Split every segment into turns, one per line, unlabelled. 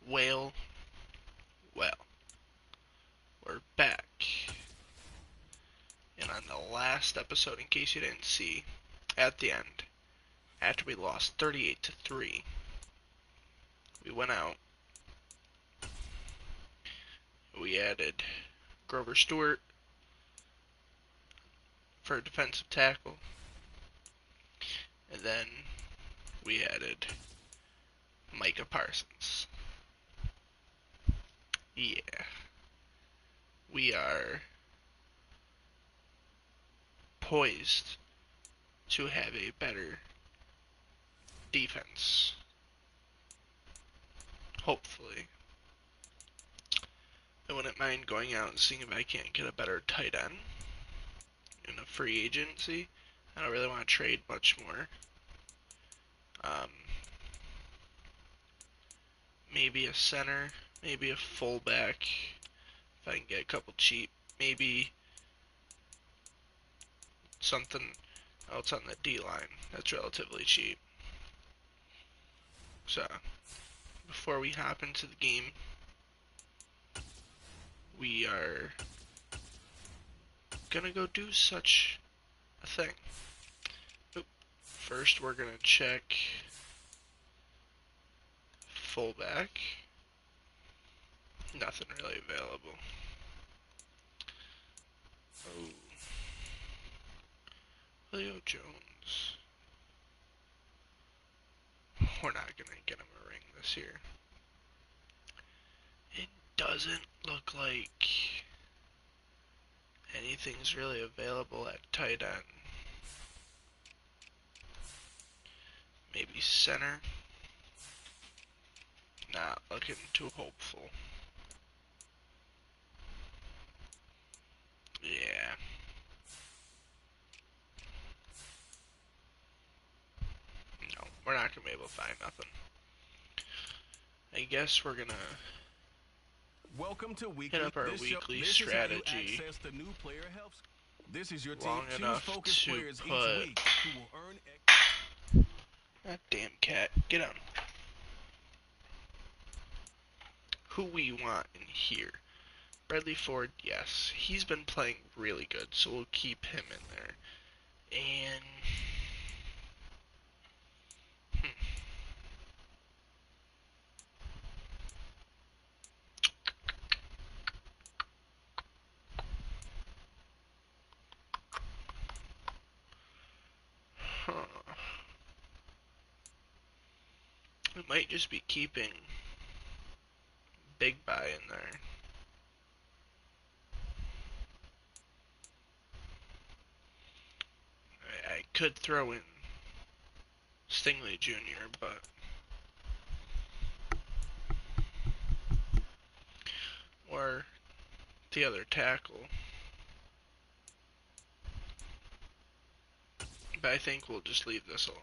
Well, well, we're back. And on the last episode, in case you didn't see, at the end, after we lost 38-3, we went out. We added Grover Stewart for a defensive tackle. And then we added Micah Parsons. Yeah. We are poised to have a better defense. Hopefully. I wouldn't mind going out and seeing if I can't get a better tight end in a free agency. I don't really want to trade much more. Maybe a center, maybe a fullback, if I can get a couple cheap. Maybe something else on the D-line that's relatively cheap. So, before we hop into the game, we are gonna go do such a thing. First, we're gonna check fullback. Nothing really available. Oh. Leo Jones. We're not gonna get him a ring this year. It doesn't look like anything's really available at tight end. Maybe center. Not looking too hopeful. Yeah. No, we're not gonna be able to find nothing. I guess we're gonna hit up our weekly strategy long enough to put. God damn cat, get on. Who we want in here? Bradley Ford, yes, he's been playing really good, so we'll keep him in there. And we might just be keeping Big Buy in there. I could throw in Stingley Jr., but or the other tackle. But I think we'll just leave this alone.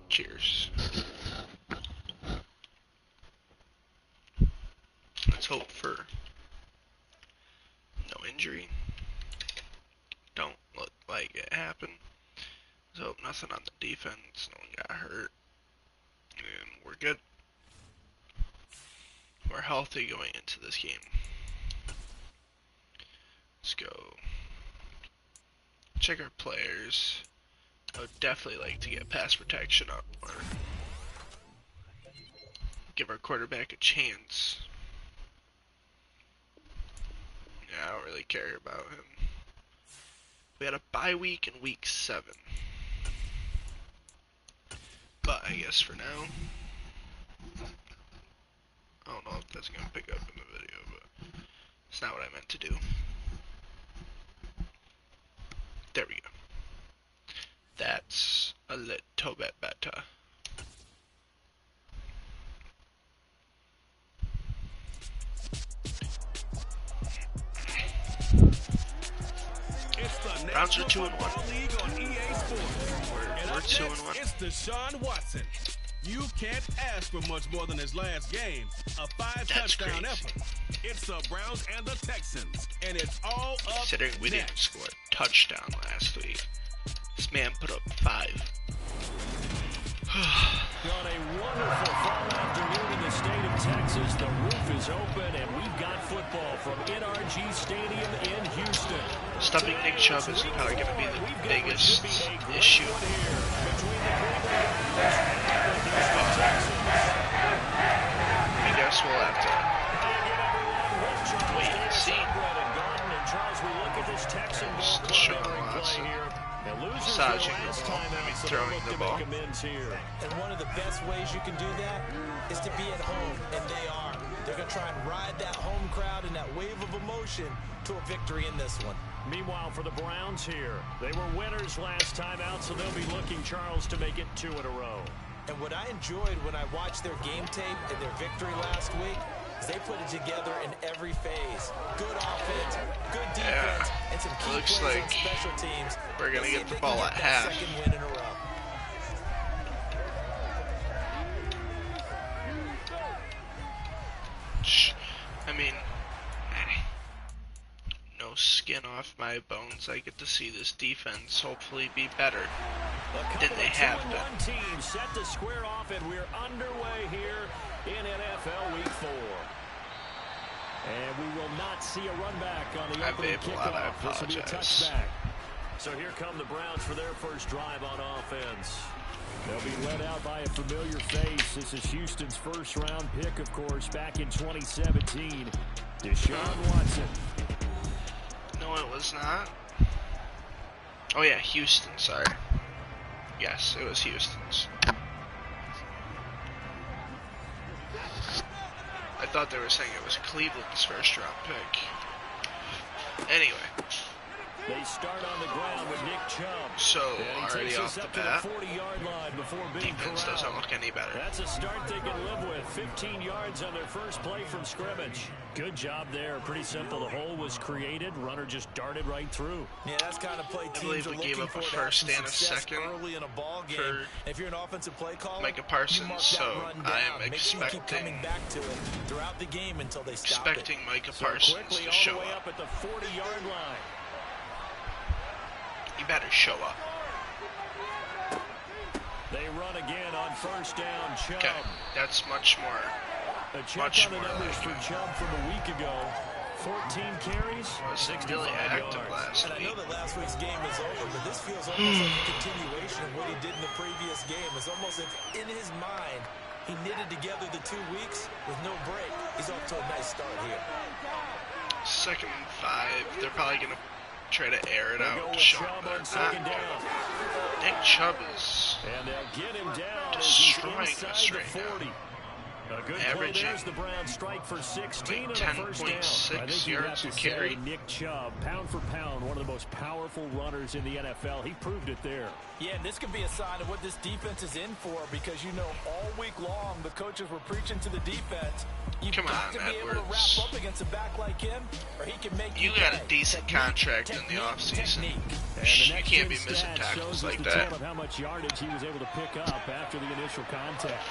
Cheers. Let's hope for no injury. Don't look like it happened. Let's hope nothing on the defense. No one got hurt. And we're good. We're healthy going into this game. Let's go check our players. I would definitely like to get pass protection up or give our quarterback a chance. Yeah, I don't really care about him. We had a bye week in week 7. But I guess for now, I don't know if that's going to pick up in the video, but it's not what I meant to do. There we go. That's a little bit better. Browns are 2-1. We're 2-1.
It's Deshaun Watson. You can't ask for much more than his last game. A 5-touchdown effort. It's the Browns and the Texans, and it's all up
considering we didn't score a touchdown last week. This man put up 5.
On a wonderful fall afternoon in the state of Texas, the roof is open, and we've got football from NRG Stadium in Houston.
Stopping Nick Chubb is probably going to be the biggest issue. I guess we'll have to wait and see. Sean Watson massaging the ball, throwing the ball.
And one of the best ways you can do that is to be at home, and they are. They're going to try and ride that home crowd and that wave of emotion to a victory in this one.
Meanwhile, for the Browns here, they were winners last time out, so they'll be looking, Charles, to make it 2 in a row.
And what I enjoyed when I watched their game tape and their victory last week is they put it together in every phase. Good offense, good defense, and some key plays
like
on special teams.
We're going to get the ball at half.
Second win in a row.
I mean, no skin off my bones. I get to see this defense hopefully be better than they have been.
One team set to square off, and we're underway here in NFL Week 4. And we will not see a run back on the opening kickoff. This will be a touchback. So here come the Browns for their first drive on offense. They'll be led out by a familiar face. This is Houston's first-round pick, of course, back in 2017. Deshaun Watson.
No, it was not. Oh, yeah, Houston, sorry. Yes, it was Houston's. I thought they were saying it was Cleveland's first-round pick. Anyway.
They start on the ground with Nick Chubb.
So, already off the bat,
40-yard line before being
defense doesn't look any better.
That's a start they can live with. 15 yards on their first play from scrimmage. Good job there. Pretty simple. The hole was created. Runner just darted right through.
Yeah, that's kind of play teams
I believe we gave up a first and a second
early in a ball game.
for
if you're an offensive play caller,
Micah Parsons, so I am expecting
coming back to it throughout the game until they stop it.
Micah Parsons to show
all the way
up.
up at the 40-yard line.
You better show up.
They run again on first down. Chubb.
Okay, that's much more.
A check on the numbers for Chubb from a week ago. 14 carries, 65
really active
yards.
last
And I
week.
know that last week's game is over, but this feels almost like a continuation of what he did in the previous game. It's almost as if in his mind he knitted together the 2 weeks with no break. He's off to a nice start here.
2nd and 5. They're probably going to try to air it out.
Chubb on second down.
Nick Chubb is
And they'll get him down
destroying
as he's
us
inside
right
the 40.
now.
A good
Averaging
play. There's the Browns strike for 16 on the first down.
10.6 yards a carry.
Nick Chubb, pound for pound, one of the most powerful runners in the NFL. He proved it there.
Yeah, and this could be a sign of what this defense is in for, because you know all week long the coaches were preaching to the defense. You've got to be able to wrap up against a back like him, or he can make you
got a decent contract in the offseason. You can't be missing tackles like that.
Of how much yardage he was able to pick up after the initial contact.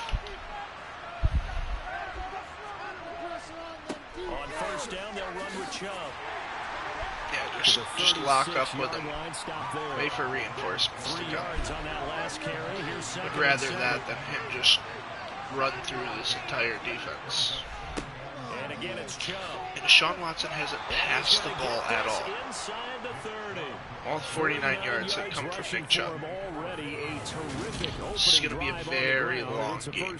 On first down, they'll run with Chubb.
Yeah, just lock up with him. Wait for reinforcements to
3
come.
yards on that last carry. Here's
Would rather that than him just run through this entire defense.
And again, it's Chubb.
And Deshaun Watson hasn't passed the ball at all.
Inside the 30.
All 49 yards have come from Nick Chubb. This is going to be a very long game.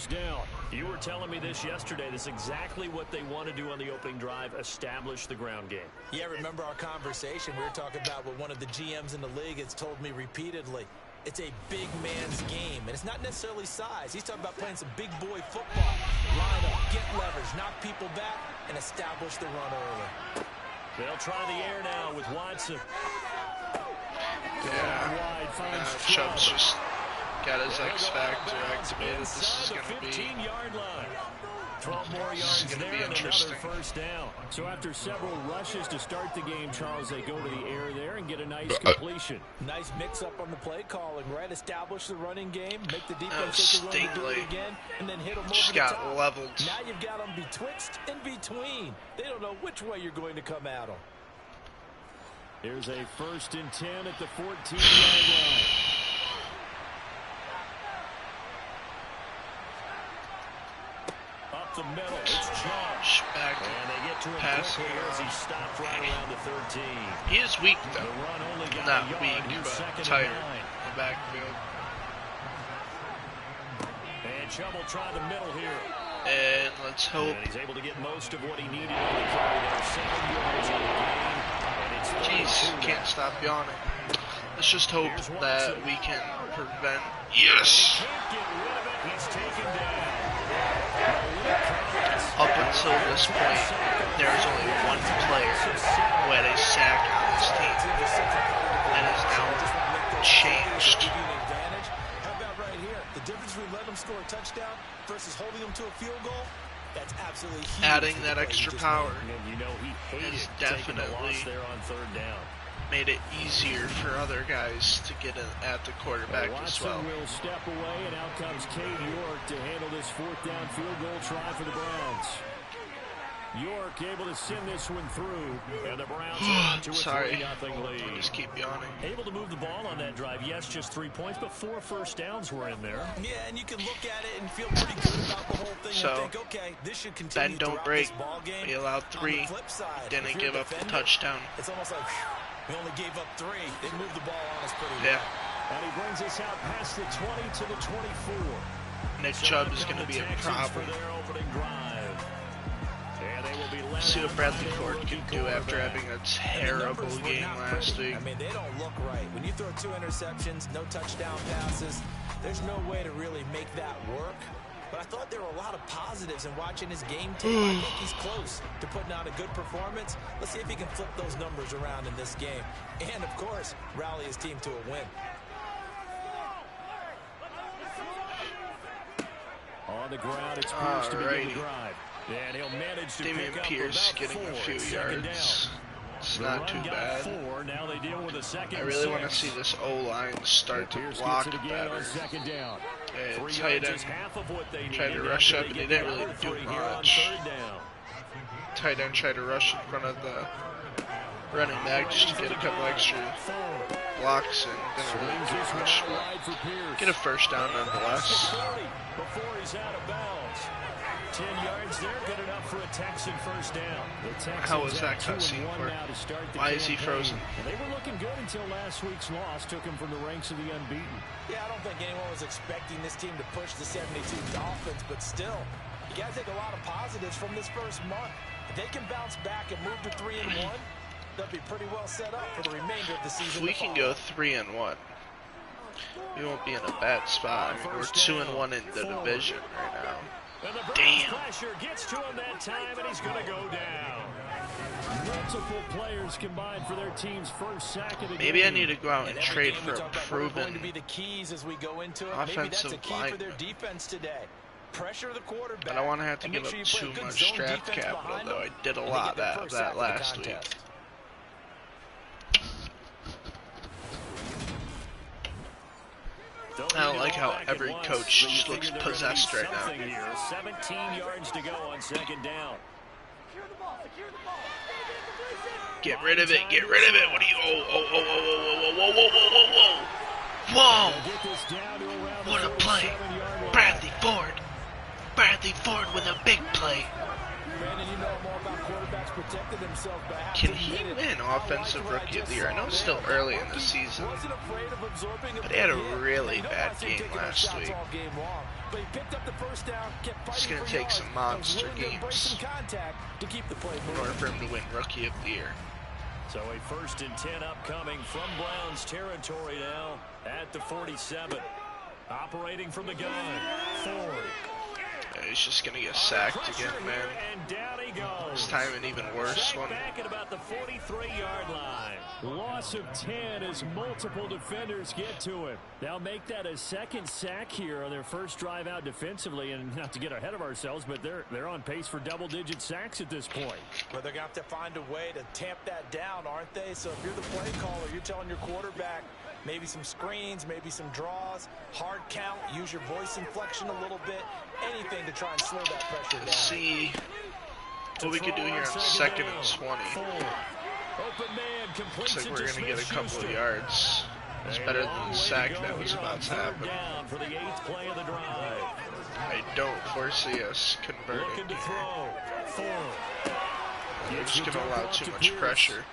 You were telling me this yesterday. This is exactly what they want to do on the opening drive, establish the ground game.
Yeah, remember our conversation? We were talking about what one of the GMs in the league has told me repeatedly. It's a big man's game, and it's not necessarily size. He's talking about playing some big boy football. Line up, get leverage, knock people back, and establish the run early.
They'll try the air now with Watson.
Yeah, Chubb's just got his X Factor activated. This is going to be
12 more yards there and another first down. So after several rushes to start the game, Charles, they go to the air there and get a nice completion.
Nice mix-up on the play calling, right? Establish the running game, make the defense take the run to do it again, and then hit them over the top.
Got leveled.
Now you've got them betwixt and between. They don't know which way you're going to come at them.
Here's a 1st and 10 at the 14-yard line. Up the middle, it's Josh.
Back
and they get to him
pass
quickly as he stopped right around the 13.
He is weak, though.
The run only got
Not
a yard.
weak,
He's
but
2nd
tired
and 9.
in the backfield.
And trouble trying the middle here.
And let's hope.
And he's able to get most of what he needed on the carry there. 7 yards on the game. And it's
Jeez, can't stop yawning. Let's just hope that we can prevent. Yes!
Can't get rid of it. He's taken down.
Up until this point, there was only one player who had a sack on this team. That has now changed.
How about right here? The difference between letting them score a touchdown versus holding them to a field goal, that's absolutely huge.
Adding that extra power
And you know he hated
has
taking the
definitely
loss there on 3rd down.
made it easier for other guys to get at the quarterback as well.
Watson will step away, and out comes Cade York to handle this 4th down field goal try for the Browns. York able to send this one through, and the Browns are to a 3-0 lead.
I just keep yawning.
Able to move the ball on that drive. Yes, just 3 points, but 4 first downs were in there.
Yeah, and you can look at it and feel pretty good about the whole thing
So,
and think, okay, this should continue
bend don't break.
this ball game.
We allowed 3, didn't give up the touchdown.
It's almost like, whew, we only gave up 3. They moved the ball on us pretty
Yeah.
well.
And he brings us out past the 20 to the 24.
Nick Chubb is going to be a problem.
For their opening drive. And they will be
See what Bradley Ford can do after having a terrible game last week.
I mean, they don't look right. When you throw 2 interceptions, no touchdown passes, there's no way to really make that work. But I thought there were a lot of positives in watching his game tape. I think he's close to putting out a good performance. Let's see if he can flip those numbers around in this game. And, of course, rally his team to a win.
On the ground, it's Pierce to begin the drive. And he'll manage to
Damian
pick up
Pierce
about
getting
4.
a few
2nd
yards.
down.
It's
The
not
run
too
got
bad.
4. Now they deal with a 2nd
I really want to
6.
see this O-line start to
Pierce
block
gets it again
better.
on 2nd down.
And
3
tight
yards
end
is half of what they
tried to
needed
rush
after
up, and
they
they
get
didn't
the
really
other
do
3 here on
much.
3rd down.
Tight end tried to rush in front of the running back just to get a couple extra blocks and didn't really do much. But get a first down nonetheless.
Before he's out of bounds. 10 yards there, good enough for a Texan first down.
How was that cutscene for? Why is he frozen?
They were looking good until last week's loss took him from the ranks of the unbeaten.
Yeah, I don't think anyone was expecting this team to push the 72 Dolphins, but still, you got to take a lot of positives from this first month. If they can bounce back and move to 3-1, they'll be pretty well set up for the remainder of the season.
If we can go 3-1, we won't be in a bad spot. I mean, we're 2-1 in the division right now. Damn.
Pressure gets to him that time, and he's going to go down. Multiple players combined for their team's first sack of the game.
Maybe I need to go out and trade for a proven
going to be the keys as we go into it. Maybe that's a
offensive
key for their
lineman.
defense today. Pressure the quarterback.
I don't want to have to
and
give
make
up
sure you
too
play good
much
zone
draft
defense
capital,
behind
though.
them,
I did a
and they
lot
get their
of
first sack
that
of the
last week.
contest.
I don't like how every coach just looks possessed right now.
Here. 17 yards to go on 2nd down.
Get rid of it, get rid of it. What are you? Whoa. What a play. Bradley Ford. Bradley Ford with a big play.
Brandon, you know more about quarterbacks protecting themselves by
Can he win Offensive Rookie of the Year? I know it's still early in the season, but he had a really bad game last week. It's going to take some monster games in order for him to win Rookie of the Year.
So a 1st and 10 upcoming from Browns territory now at the 47. Operating from the gun. Ford.
He he's just gonna get sacked again, man. This time an even worse one.
Back at about the 43-yard line. Loss of 10 as multiple defenders get to him. They'll make that a second sack here on their first drive out defensively, and not to get ahead of ourselves, but they're on pace for double-digit sacks at this point.
Well, they're going to have to find a way to tamp that down, aren't they? So if you're the play caller, you're telling your quarterback maybe some screens, maybe some draws, hard count, use your voice inflection a little bit, anything to try and slow that pressure down.
Let's see what we could do here on 2nd and 20. Looks like we're going to get a couple of yards. It's better than the sack that was about to happen. I don't foresee us converting here. We're just going to allow too much pressure.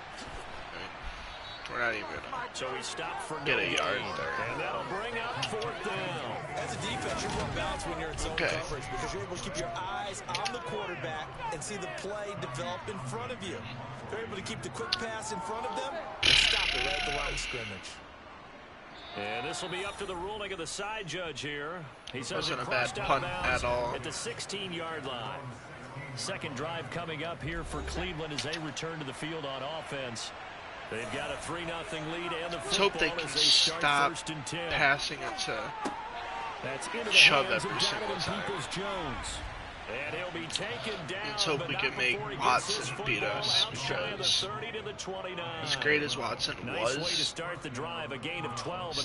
We're not even gonna get a yard there.
And that'll bring up 4th down.
As a defense, you're more balanced when you're in zone coverage because you're able to keep your eyes on the quarterback and see the play develop in front of you. They're able to keep the quick pass in front of them and stop it right at the line of scrimmage.
And this will be up to the ruling of the side judge here. He says
wasn't a bad punt at all.
At the 16-yard line. Second drive coming up here for Cleveland as they return to the field on offense. They've got a 3-0 lead and the
let's hope they can stop passing it to Chubb every single time.
And he'll be taken down.
Let's hope we can make Watson beat us, because as great as Watson was, it's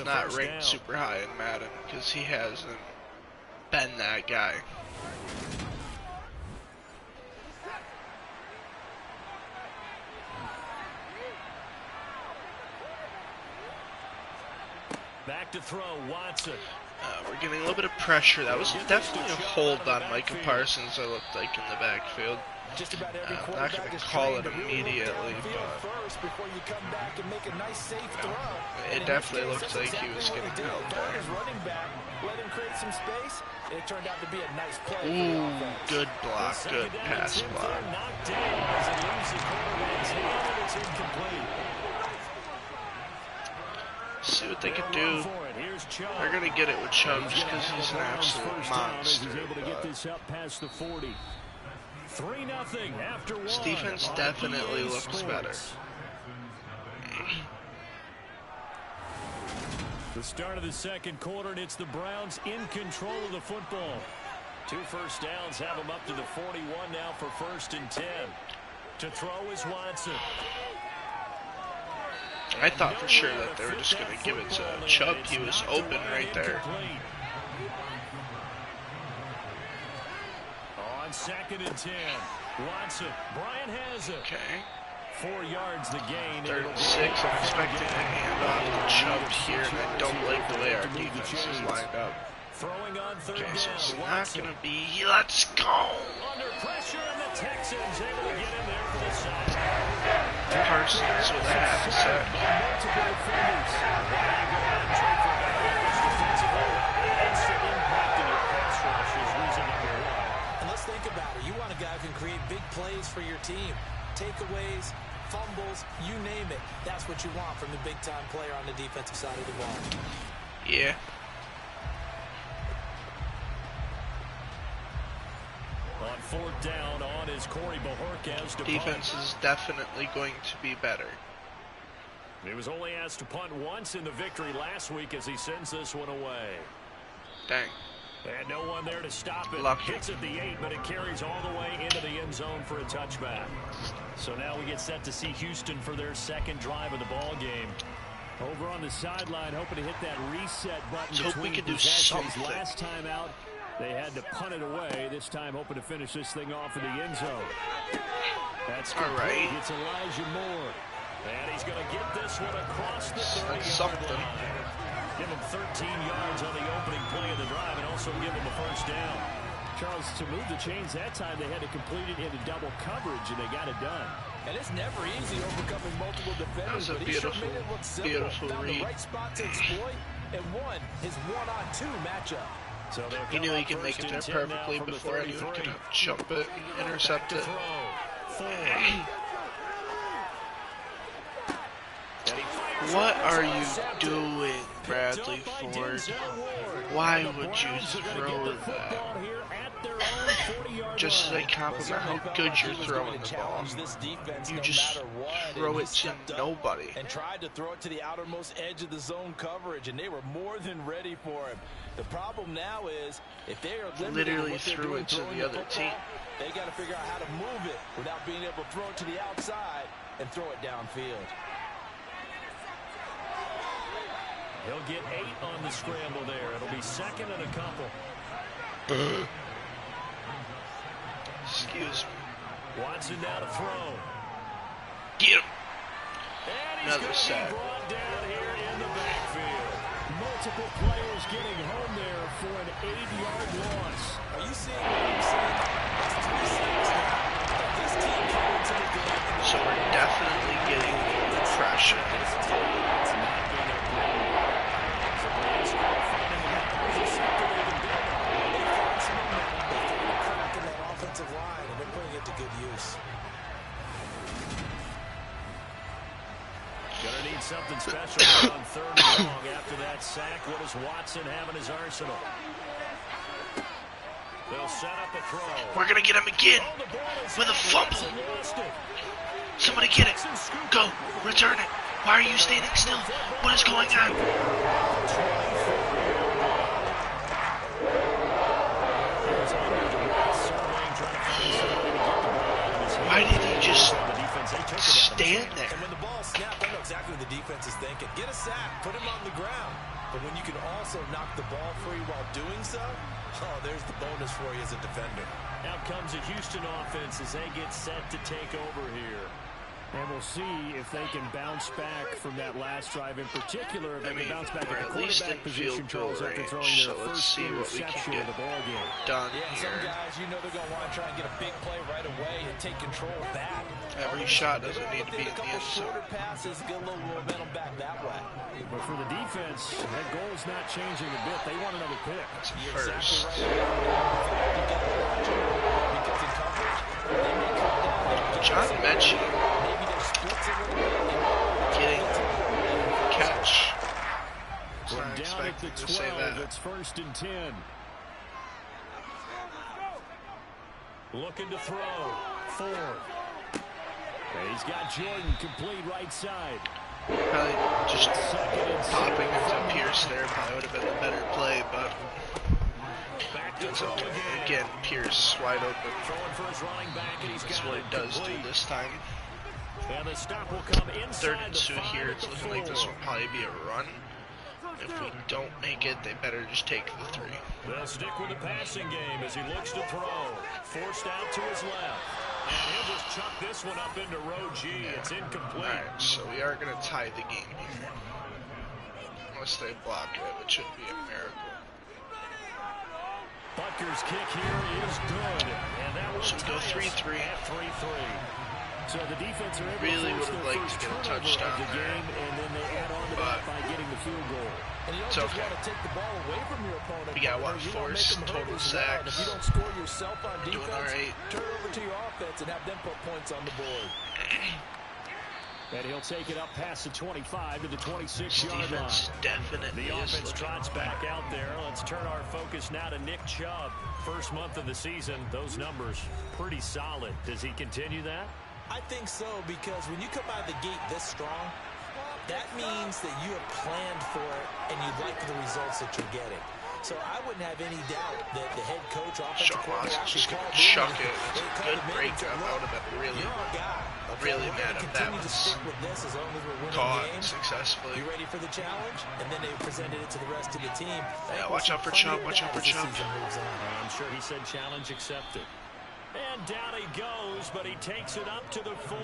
not ranked super high in Madden because he hasn't been that guy.
Back to throw, Watson.
We're getting a little bit of pressure. That was definitely a hold on Micah Parsons, it looked like, in the backfield. I'm not going to call it immediately, but it definitely looked like he was getting held there. Ooh, good block, good pass block. See what they can do. They're going to get it with Chubb just because he's an absolute monster. This defense definitely looks better.
The start of the second quarter, and it's the Browns in control of the football. 2 first downs have them up to the 41 now for 1st and 10. To throw is Watson.
I thought for sure that they were just going to give it to Chubb. He was open right there.
On 2nd and 10, Watson. Brian has it.
Okay.
4 yards the gain.
3rd and 6. I'm expecting a handoff to Chubb here, and I don't like the way our defense is lined up. Okay, so it's not going to be. Let's go.
Under pressure, and the Texans able to get in there for the sack.
Parsons with a half a sack.
And let's think about it. You want a guy who can create big plays for your team. Takeaways, fumbles, you name it. That's what you want from the big-time player on the defensive side of the ball.
Yeah.
On 4th down, on is Corey Bajorquez to
defense is definitely going to be better.
He was only asked to punt once in the victory last week as he sends this one away.
Dang.
And no one there to stop it.
Lucky.
Hits at the 8, but it carries all the way into the end zone for a touchback. So now we get set to see Houston for their 2nd drive of the ball game. Over on the sideline, hoping to hit that reset button.
Let's hope we can do something.
Last time out, they had to punt it away. This time, hoping to finish this thing off in the end zone. That's
all right.
It's Elijah Moore. And he's going to get this one across the 30.
That's something.
Give him 13 yards on the opening play of the drive and also give him a 1st down. Charles, to move the chains that time, they had to complete it into double coverage, and they got it done.
And it's never easy overcoming multiple defenders.
That was a beautiful, beautiful read.
The right spot to exploit and won his 1-on-2 matchup.
So
he knew he could make it there perfectly before anyone could jump it, intercept it. What are you doing, Bradley Ford? Why would you throw that? just as a compliment how good you're throwing the ball, you just throw it to nobody.
And tried to throw it to the outermost edge of the zone coverage, and they were more than ready for him. The problem now is, if they are
literally threw it to the other team,
they got to figure out how to move it without being able to throw it to the outside and throw it downfield.
He'll get 8 on the scramble there. It'll be second and a couple.
Excuse me.
Watson down to throw.
Get him.
And he's
Another sack.
Brought down here in the backfield. Multiple players getting home there for an 8-yard loss.
Are you seeing what I'm seeing? That's 3 sacks now. This team came into the game.
So we're definitely getting pressure.
Line, and they're putting it to good use.
Gonna need something special on 3rd and long after that sack. What does Watson have in his arsenal? They'll set up a throw.
We're gonna get him again with a fumble. Somebody get it. Go. Return it. Why are you standing still? What is going on? Why did he just stand there?
And when the ball snapped, I know exactly what the defense is thinking. Get a sack, put him on the ground. But when you can also knock the ball free while doing so, oh, there's the bonus for you as a defender.
Out comes the Houston offense as they get set to take over here. And we'll see if they can bounce back from that last drive in particular. If they can bounce back at the quarterback position, Charles, after throwing their first interception of the ball game.
Done
here. Some guys, you know they're going to want to try and get a big play right away and take control of that.
Every shot doesn't need to be in the end zone.
Shorter passes, get a little momentum back that way.
But for the defense, that goal is not changing a bit. They want another pick.
That's first.
Exactly right.
John mentioned getting catch.
From down at the 12, it's 1st and 10. Looking to throw. Ford. He's got Jordan complete right side.
Probably just popping into Pierce there probably would have been a better play, but it's okay. Again, Pierce wide open. That's what it does do this time.
And the stop will come inside
3rd and 2 here. It's looking like this will probably be a run. If we don't make it, they better just take the 3.
They'll stick with the passing game as he looks to throw. Forced out to his left. And he'll just chuck this one up into row G. Yeah. It's incomplete.
Alright, so we are going to tie the game here. Unless they block it, which should be a miracle.
Butker's kick here is good. And that will
go 3-3.
3-3. So the defense are able
really
to
would have liked to get a touchdown
the game, and then they add on to that by getting the field goal.
And you don't just want to take the ball away from your opponent.
We got what, forced total sacks.
If you don't score yourself on defense,
doing all right.
Turn over to your offense and have them put points on the board.
And he'll take it up past the 25 to the 26-yard line.
Definitely
the offense trots back out there. Let's turn our focus now to Nick Chubb. First month of the season, those numbers pretty solid. Does he continue that?
I think so, because when you come out of the gate this strong, that means that you have planned for it and you like the results that you're getting. So I wouldn't have any doubt that the head coach, offensive coordinator,
just gonna chuck it. It's a good breakup. I would have been really mad if that was caught successfully.
You ready for the challenge? And then they presented it to the rest of the team.
Yeah, watch out for Chubb. Watch out for Chubb.
I'm sure he said challenge accepted. And down he goes, but he takes it up to the 40.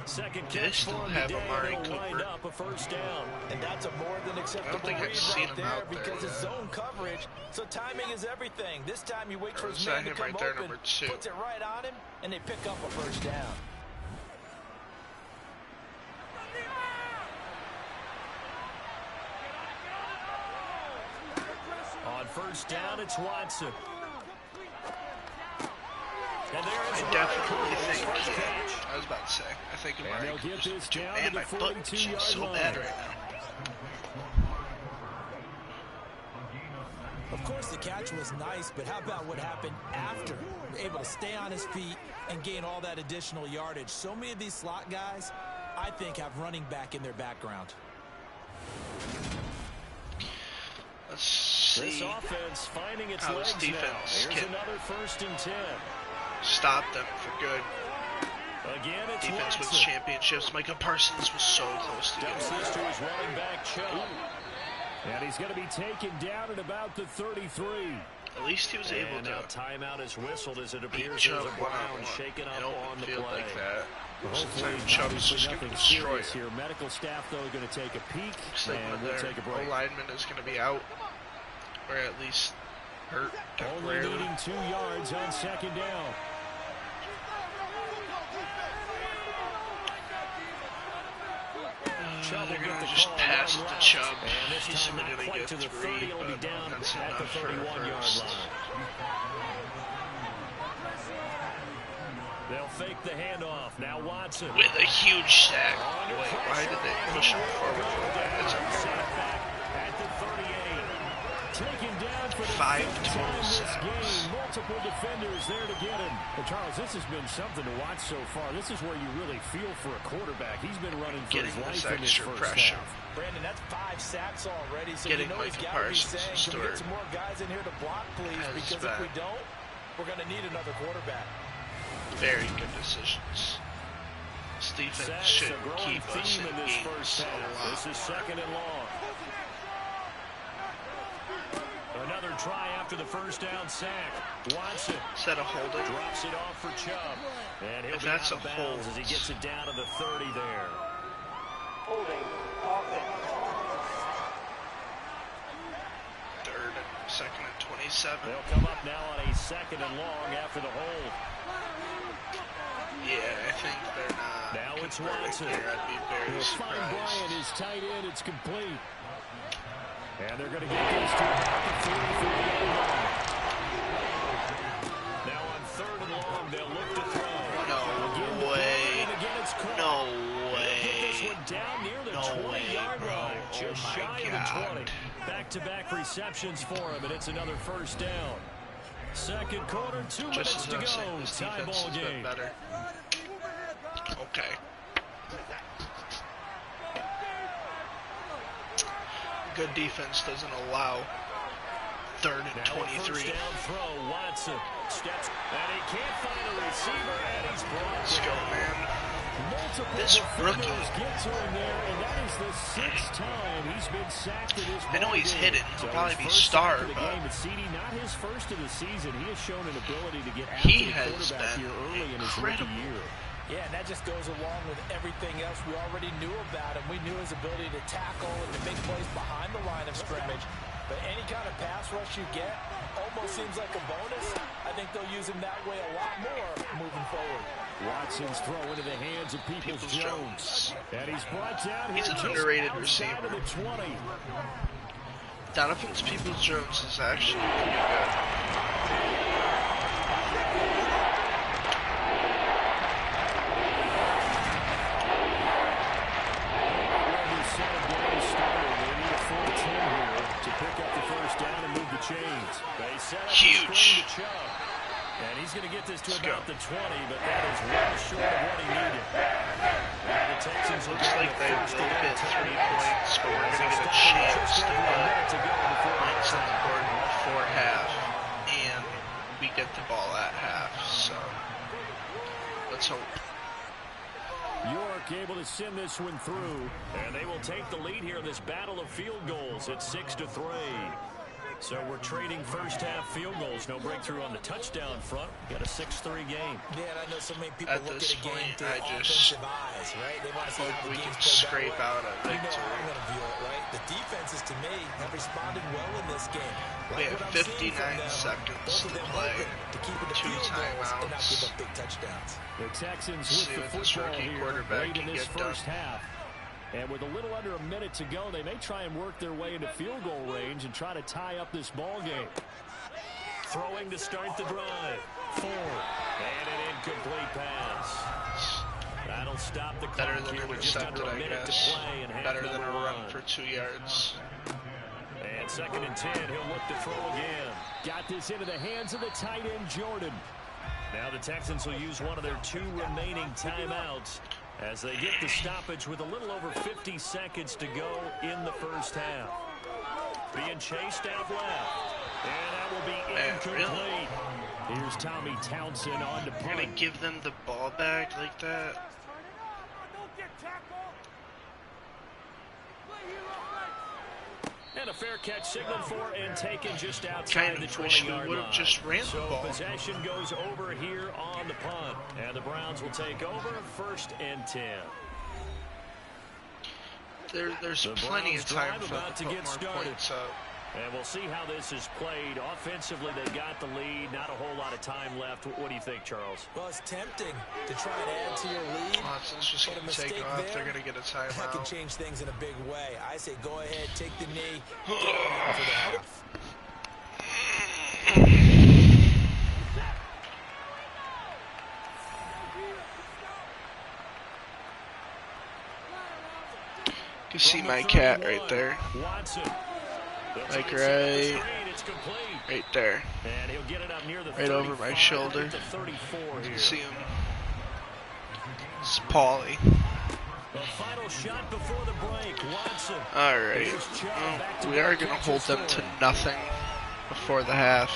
Second catch for him today, he'll wind up a first down.
And that's a more than acceptable read right there because it's zone coverage, so timing is everything. This time you wait for his man to come open, puts it right on him, and they pick up a first down.
On first down, it's Watson.
I definitely think, I was about to say, I think Amari Cooper's too, man, my butt itches so bad right now.
Of course, the catch was nice, but how about what happened after? Able to stay on his feet and gain all that additional yardage. So many of these slot guys, I think, have running back in their background.
Let's see
this offense finding its
how
legs
this defense
now. Here's
can
another 1st and 10.
stop them for good.
Again, it's
Defense
Watson.
wins championships. Micah Parsons was so close to
Dumps
getting
this
it.
to his running back, Chubb. And he's going to be taken down at about the 33.
At least he was able
And
to.
now timeout is whistled as it
beat
appears
Chubb
there's a Brown shaken up on the play.
like that.
Hopefully,
Chubb's just going to
nothing
destroy
serious
it.
here. Medical staff, though, going to take a peek,
Looks like
and
one
we'll
of
take a
their
break.
O-lineman is going to be out, or at least hurt
Only
temporarily.
needing 2 yards on 2nd down.
They're going to just pass it to Chubb. He's only going to get 3, but that's enough for a first.
They'll fake the handoff. Now Watson.
With a huge sack. Wait, why did they push him forward like that? That's unfair.
At the 38. Taken down for the
5
fifth
total
time this
sacks.
game. Multiple defenders there to get him. Well, Charles, this has been something to watch so far. This is where you really feel for a quarterback. He's been running for
Getting
his
this
life in this
extra
first
pressure.
half.
Brandon, that's 5 sacks already, so
Getting
you know he's
Micah
got to be
Parsons
saying,
and
can we get
Stewart
some more guys in here to block, please?
as
Because
back.
if we don't, we're going to need another quarterback.
Very good decisions. This defense
Sacks
should
a growing
keep us
theme
in
in this
games
first
a
half.
lot
This is
more.
2nd and long. Another try after the first down sack. Watson
Is that a holding?
drops it off for Chubb. And he'll
If
be
that's
out of
a
bounds
hold.
as he gets it down to the 30 there.
Third and 2nd and 27.
They'll come up now on a 2nd and long after the hold.
Yeah, I think they're not.
Now it's
converting
Watson.
here. I'd be very
He'll find Bryant,
surprised.
his tight end. It's complete. And they're going to get this to about the 43 line. Now on 3rd and long, they'll look to throw.
No way.
And again, it's caught.
No
Get this
way.
one down near the
No
20-yard
way, bro.
line.
Oh
Just
my
shy of
God.
the 20. Back-to-back receptions for him, and it's another first down. Second quarter, 2 minutes
Just as
to
I was saying,
go.
this
Tie
defense
ball
has been
game.
better. Okay. Good defense doesn't allow 3rd and
Now a
23.
first down throw. Watson steps, and he can't find a receiver, and he's brought
Let's go,
down.
man.
Multiple
This
defenders
rookie.
get to him there, and that is the 6th time he's been sacked in this
I know
ball
he's
game.
hidden. He'll
So
probably
his
be
first
star,
sack of the
but
game, CD, not his first of the season. He has shown an ability to get after
he
the
has
quarterback
been
here early in his
incredible.
rookie year.
Yeah, and that just goes along with everything else we already knew about him. We knew his ability to tackle and to make plays behind the line of scrimmage. But any kind of pass rush you get almost seems like a bonus. I think they'll use him that way a lot more moving forward.
Watson's throw into the hands of Peoples-Jones. And he's brought down
He's
here
an
just
underrated
outside
receiver.
of the 20.
Donovan's Peoples-Jones is actually pretty good. Huge.
And he's going to get this to
Let's
about
go.
the 20, but that is well short of what he needed. Now the Texans will
Looks
get
like
the
they
first
will
and
get
10
3
minutes.
points, but we're
As
going to
they
get a
stop with
chance
just
to
over a minute to go before
points on the
halftime.
board before half, and we get the ball at half, so let's hope.
York able to send this one through, and they will take the lead here in this battle of field goals at 6-3. So we're trading first half field goals. No breakthrough on the touchdown front. Got a 6-3 game.
Yeah, and I know so many people
At
look
this
at a game
point,
through
I just
offensive eyes, right? They want to see
hope
how the
we
game's
can
played
scrape
that way.
out a
You know how
victory.
I'm going to view it, right? The defenses, to me, have responded well in this game.
We
Like
have
what I'm seeing
59
from them,
seconds
both of
to
them
play,
open to keep it to
2
field goals and not
timeouts.
give up big touchdowns.
The Texans
See
with the
what this
football
rookie
here
quarterback
late in
can
this
get done.
first half. And with a little under a minute to go, they may try and work their way into field goal range and try to tie up this ball game. Throwing to start the drive. Ford. And an incomplete pass. That'll stop the clock
Better than
here with just
intercepted,
under a
I
minute to
guess.
play in half
Better than
number
a run
one.
for 2 yards.
And 2nd and 10, he'll look to throw again. Got this into the hands of the tight end, Jordan. Now the Texans will use one of their 2 remaining timeouts as they get the stoppage with a little over 50 seconds to go in the first half. Being chased out left. And that will be incomplete. Here's Tommy Townsend on to punt.
Gonna give them the ball back like that?
And a fair catch signaled for and taken just outside the 20-yard line.
Just ran the ball.
So possession goes over here on the punt. And the Browns will take over 1st and 10.
There's plenty of time for them to get more points up.
And we'll see how this is played. Offensively, they got the lead. Not a whole lot of time left. What do you think, Charles?
Well, it's tempting to try and add to your lead.
Watson's just going to take off. They're going to get a timeout.
That can change things in a big way. I say go ahead, take the knee, get on for the half.
You can see my cat right there. Like right there. Right over my shoulder. You can see him. It's Paulie. Alright. Well, we are going to hold them to nothing before the half.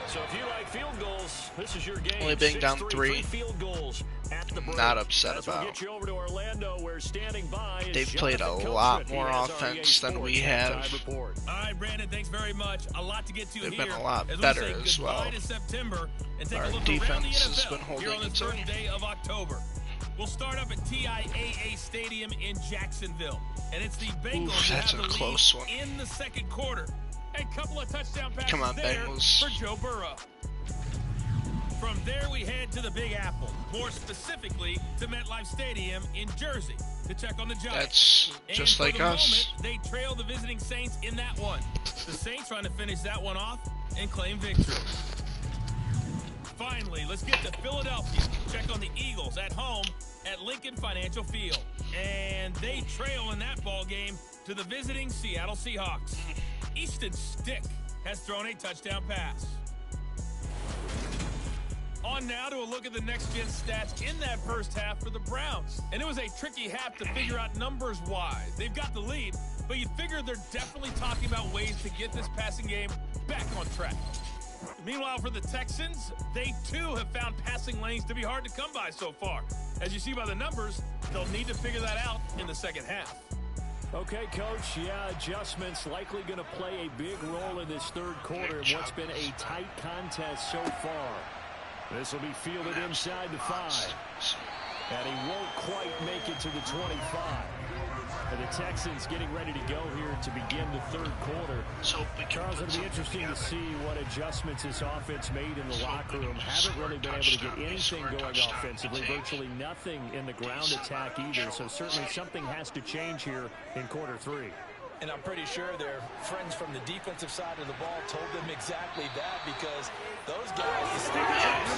So if you like field goals, this is your game.
Only being down 3. Not upset about. They've played a lot more offense than we have.
All right, Brandon, thanks very much. A lot to get to here.
They've been a lot better as well. Our defense has been holding its own.
Day of October. We'll start up at TIAA Stadium in Jacksonville, and it's the Bengals
that's
that
a
have the
close
lead
one.
in the 2nd quarter. A couple of touchdown passes
Come on,
there
Bengals.
for Joe Burrow. From there, we head to the Big Apple, more specifically to MetLife Stadium in Jersey to check on the Giants.
That's just like us.
Moment, they trail the visiting Saints in that one. The Saints trying to finish that one off and claim victory. Finally, let's get to Philadelphia. Check on the Eagles at home at Lincoln Financial Field. And they trail in that ball game to the visiting Seattle Seahawks. Easton Stick has thrown a touchdown pass. On now to a look at the next-gen stats in that first half for the Browns. And it was a tricky half to figure out numbers-wise. They've got the lead, but you'd figure they're definitely talking about ways to get this passing game back on track. Meanwhile, for the Texans, they too have found passing lanes to be hard to come by so far. As you see by the numbers, they'll need to figure that out in the second half.
Okay, Coach, yeah, adjustments likely going to play a big role in this 3rd quarter in what's been a tight contest so far. This will be fielded inside the 5. And he won't quite make it to the 25. And the Texans getting ready to go here to begin the 3rd quarter. Charles, it'll be interesting to see what adjustments this offense made in the locker room. Haven't really been able to get anything going offensively. Virtually nothing in the ground attack either. So certainly something has to change here in quarter 3.
And I'm pretty sure their friends from the defensive side of the ball told them exactly that, because those guys, the Steelers,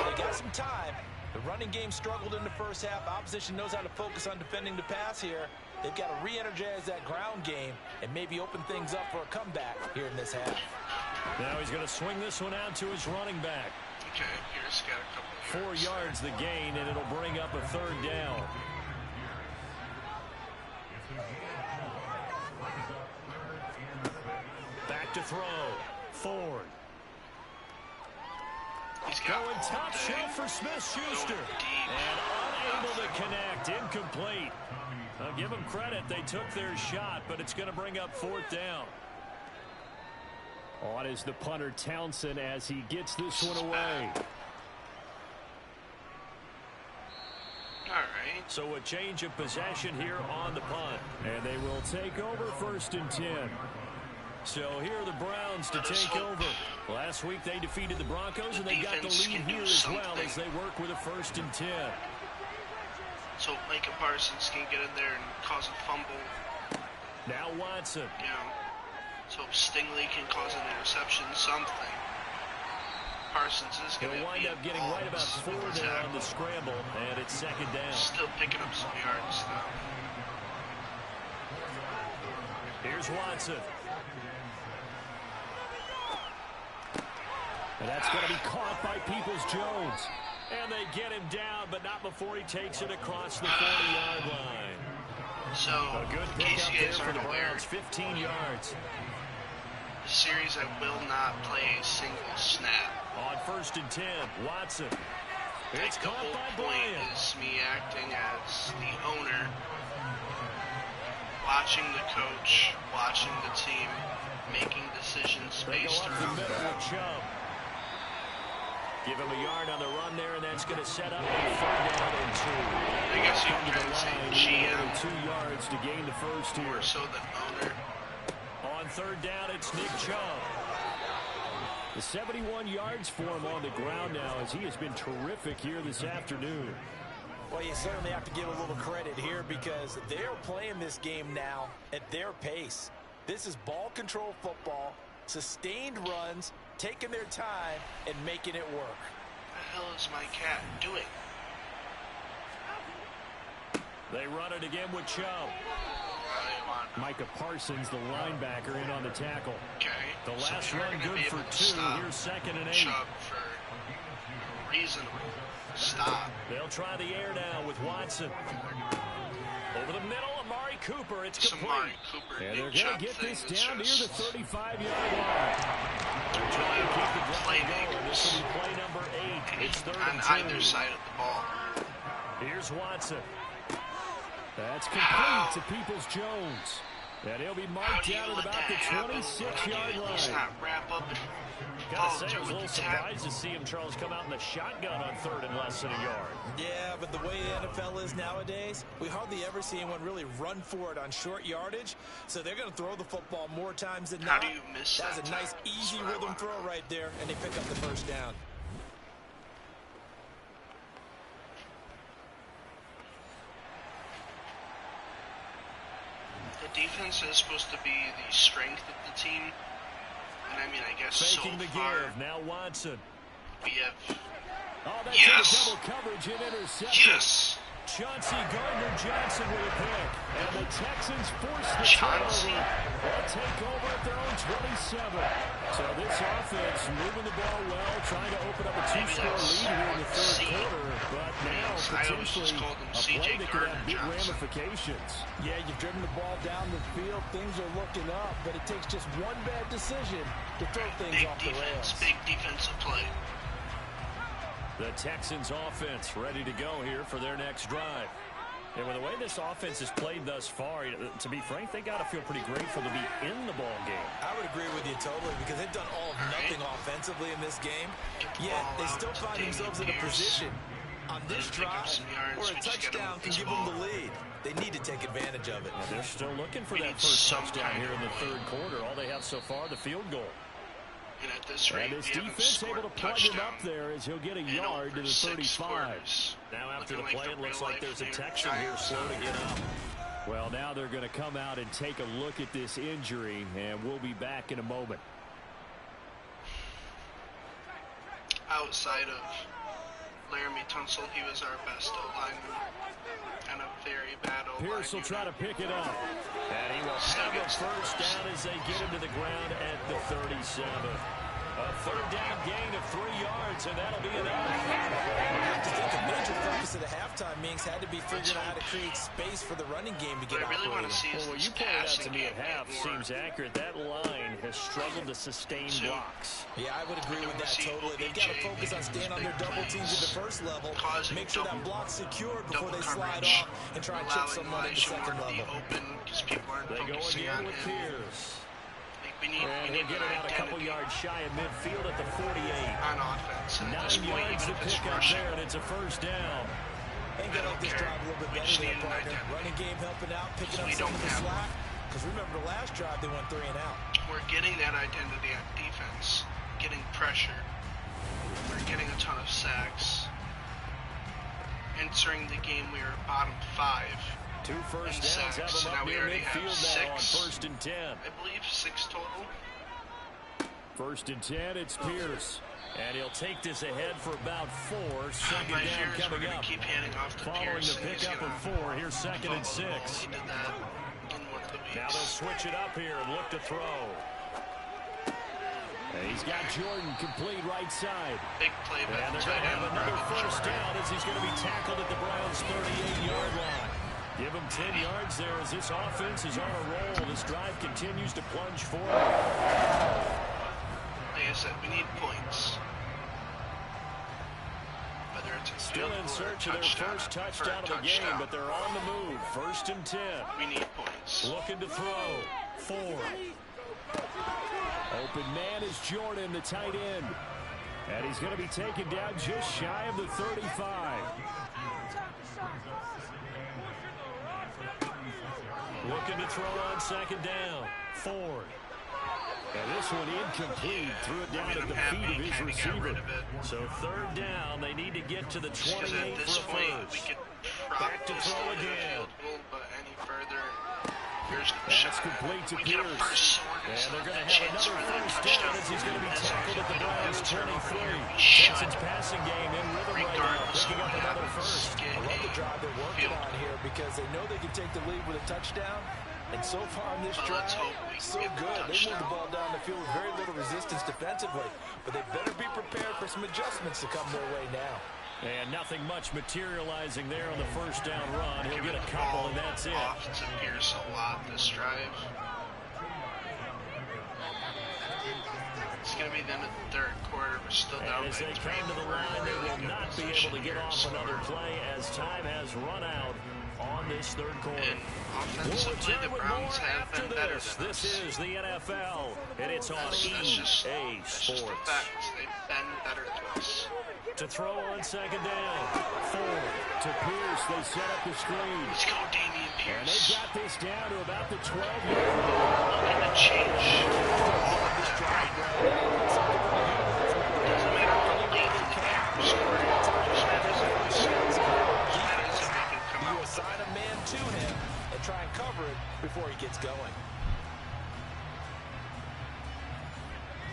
they got some time. The running game struggled in the first half. Opposition knows how to focus on defending the pass here. They've got to re-energize that ground game and maybe open things up for a comeback here in this half.
Now he's going to swing this one out to his running back.
Okay, here's got a couple
4 yards the gain, and it'll bring up a 3rd down. Back to throw. Ford.
He's got
going top shelf for Smith-Schuster. And unable to connect. Incomplete. I'll give them credit. They took their shot, but it's going to bring up 4th down. On is the punter Townsend as he gets this one away.
All right.
So a change of possession here on the punt. And they will take over 1st and 10. So here are the Browns to take over. Last week they defeated the Broncos, and they got the lead here as well as they work with a 1st and 10.
So Micah Parsons can get in there and cause a fumble.
Now Watson.
You know, so Stingley can cause an interception, something. Parsons is going to
wind up getting right about 4 there on the scramble, and it's 2nd down.
Still picking up some yards, though.
Here's Watson. And that's going to be caught by Peoples-Jones. And they get him down, but not before he takes it across the 40-yard line.
So,
a good
in case you guys aren't aware,
15 yards.
The series I will not play a single snap.
On 1st and 10, Watson. It's
the
caught
whole
by
point
Bryant.
is me acting as the owner, watching the coach, watching the team, making decisions based around that.
Give him a yard on the run there, and that's going to set up a 3rd down and 2.
I guess you can say GM.
2 yards to gain the first here.
More so than owner.
On 3rd down, it's Nick Chubb. The 71 yards for him on the ground now, as he has been terrific here this afternoon.
Well, you certainly have to give a little credit here because they're playing this game now at their pace. This is ball control football, sustained runs, taking their time and making it work.
What the hell is my cat doing?
They run it again with Chubb. Micah Parsons, the linebacker, in on the tackle.
Okay.
The last
so
run good for 2. Here's 2nd and 8.
Chubb for a reasonable stop.
They'll try the air now with Watson. Over the middle, Amari Cooper. It's complete.
Amari Cooper,
and they're going to get this down near the 35-yard line. They're trying to keep the drive going. This will be play number 8. It's 3rd and 2.
On either side of the ball.
Here's Watson. That's complete to Peoples-Jones. And he'll be marked down at about the 26-yard line.
Let's not wrap up and
gotta say, I was a little surprised to see him, Charles, come out in the shotgun on 3rd and less than a yard.
Yeah, but the way the NFL is nowadays, we hardly ever see anyone really run for it on short yardage. So they're going to throw the football more times than not.
How do you miss that?
That's a nice, easy rhythm throw right there, and they pick up the 1st down.
The defense is supposed to be the strength of the team. And I mean, I guess
faking
so
the
far,
give. Now Watson.
We have...
Oh, that's
yes!
double coverage and interception.
Yes!
Chauncey Gardner-Johnson with a pick. And the Texans force the
Chauncey.
turnover. They'll take over at their own 27. So this offense moving the ball well, trying to open up a 2-score lead here in the 3rd quarter. But now potentially a play that could have big ramifications.
Yeah, you've driven the ball down the field. Things are looking up, but it takes just one bad decision to throw things off the rails.
Big defensive play.
The Texans offense ready to go here for their next drive. And with the way this offense has played thus far, to be frank, they got to feel pretty grateful to be in the ball game.
I would agree with you totally because they've done all of nothing offensively in this game. Yet they still find themselves in a position on this drive where a touchdown can give them the lead. They need to take advantage of it.
Well, they're still looking for that first touchdown here in the 3rd quarter. All they have so far, the field goal.
And at this rate,
and his defense able to plug him up there as he'll get a yard to the 35. Now after the play, it looks like there's a Texan here slow to get up. Well, now they're going to come out and take a look at this injury, and we'll be back in a moment.
Outside of Laramie Tunsil, he was our best O-lineman and a very bad O-line.
Pierce will try to pick it up. And he will have a 1st down as they get him to the ground at the 37. A 3rd down gain of 3 yards, and that'll be enough.
I think a major focus of the halftime meetings had to be figuring out how to create space for the running game to get operating.
Well, what you pointed out to me at half seems accurate. That line has struggled to sustain blocks.
Yeah, I would agree with that totally. They've got to focus on staying on their double teams at the 1st level, make sure that block's secured before they slide off and try and chip someone at the 2nd level.
They go again with Pierce. And he'll get it out a couple yards shy of midfield at the 48.
On offense.
9 yards to pick up there, and it's a 1st down.
Ain't got to this drive a little bit better than partner. Running game helping out, picking up some of the slack. Because remember, the last drive, they went 3 and out.
We're getting that identity on defense. Getting pressure. We're getting a ton of sacks. Entering the game, we were bottom 5.
2 first downs have them up near midfield now on 1st and 10.
I believe 6 total.
1st and 10, it's Pierce. And he'll take this ahead for about 4. 2nd down coming up.
Keep handing off to
Following
Pierce,
the pickup of 4, here's 2nd and 6.
He did that in one of the weeks.
Now they'll switch it up here and look to throw. And he's got Jordan complete right side.
Big play by
and
the
they're going to have another first
Jordan.
down as he's going to be tackled at the Browns' 38-yard line. Give him 10 yards there as this offense is on a roll. This drive continues to plunge forward.
Like I said, we need points. Whether it's a
Still in search of their first touchdown of the game, but they're on the move. 1st and 10.
We need points.
Looking to throw. Ford. Open man is Jordan, the tight end. And he's going to be taken down just shy of the 35. Looking to throw on 2nd down. Ford. And this one incomplete. Threw it down at the feet of his receiver. So 3rd down. They need to get to the 28
at this
for a
point, we
first.
could
Back to throw
probably
again.
but any further, there's no
That's
shot.
complete to
We get a
Pierce.
first
And they're going to have
chance
another
for that
first
touchdown.
down as he's going to be tackled at the Browns' 23.
Should,
Texans passing game in rhythm right now,
regardless of
picking up
what
another
happens,
first.
get
I love the drive they're working
field.
on here because they know they can take the lead with a touchdown. And so far in this
But let's
drive,
hope we
so
get the
good. They moved the
touchdown.
ball down the field with very little resistance defensively. But they better be prepared for some adjustments to come their way now.
And nothing much materializing there on the first down run. He'll get a
the
couple,
ball
and that's it.
off to Pierce a lot this drive. It's going to be the end of the 3rd quarter. We're still down
And as
by
they
3.
come to the line, they will not be able to get off another play as time has run out on this 3rd quarter.
And offensively, the Browns have been better than us.
This is the NFL, and it's on
That's just
EA
a
Sports.
fact. They've been better than us.
To throw on 2nd down. Ford to Pierce. They set up the screen.
Let's go, Damian
And
Pierce.
they've got this down to about the 12-yard line.
Looking to change all of this right now. Doesn't matter how late in the game we're scoring. Just matters if we score. Just matters if we can come
You
out with
assign a man to him and try and cover it before he gets going.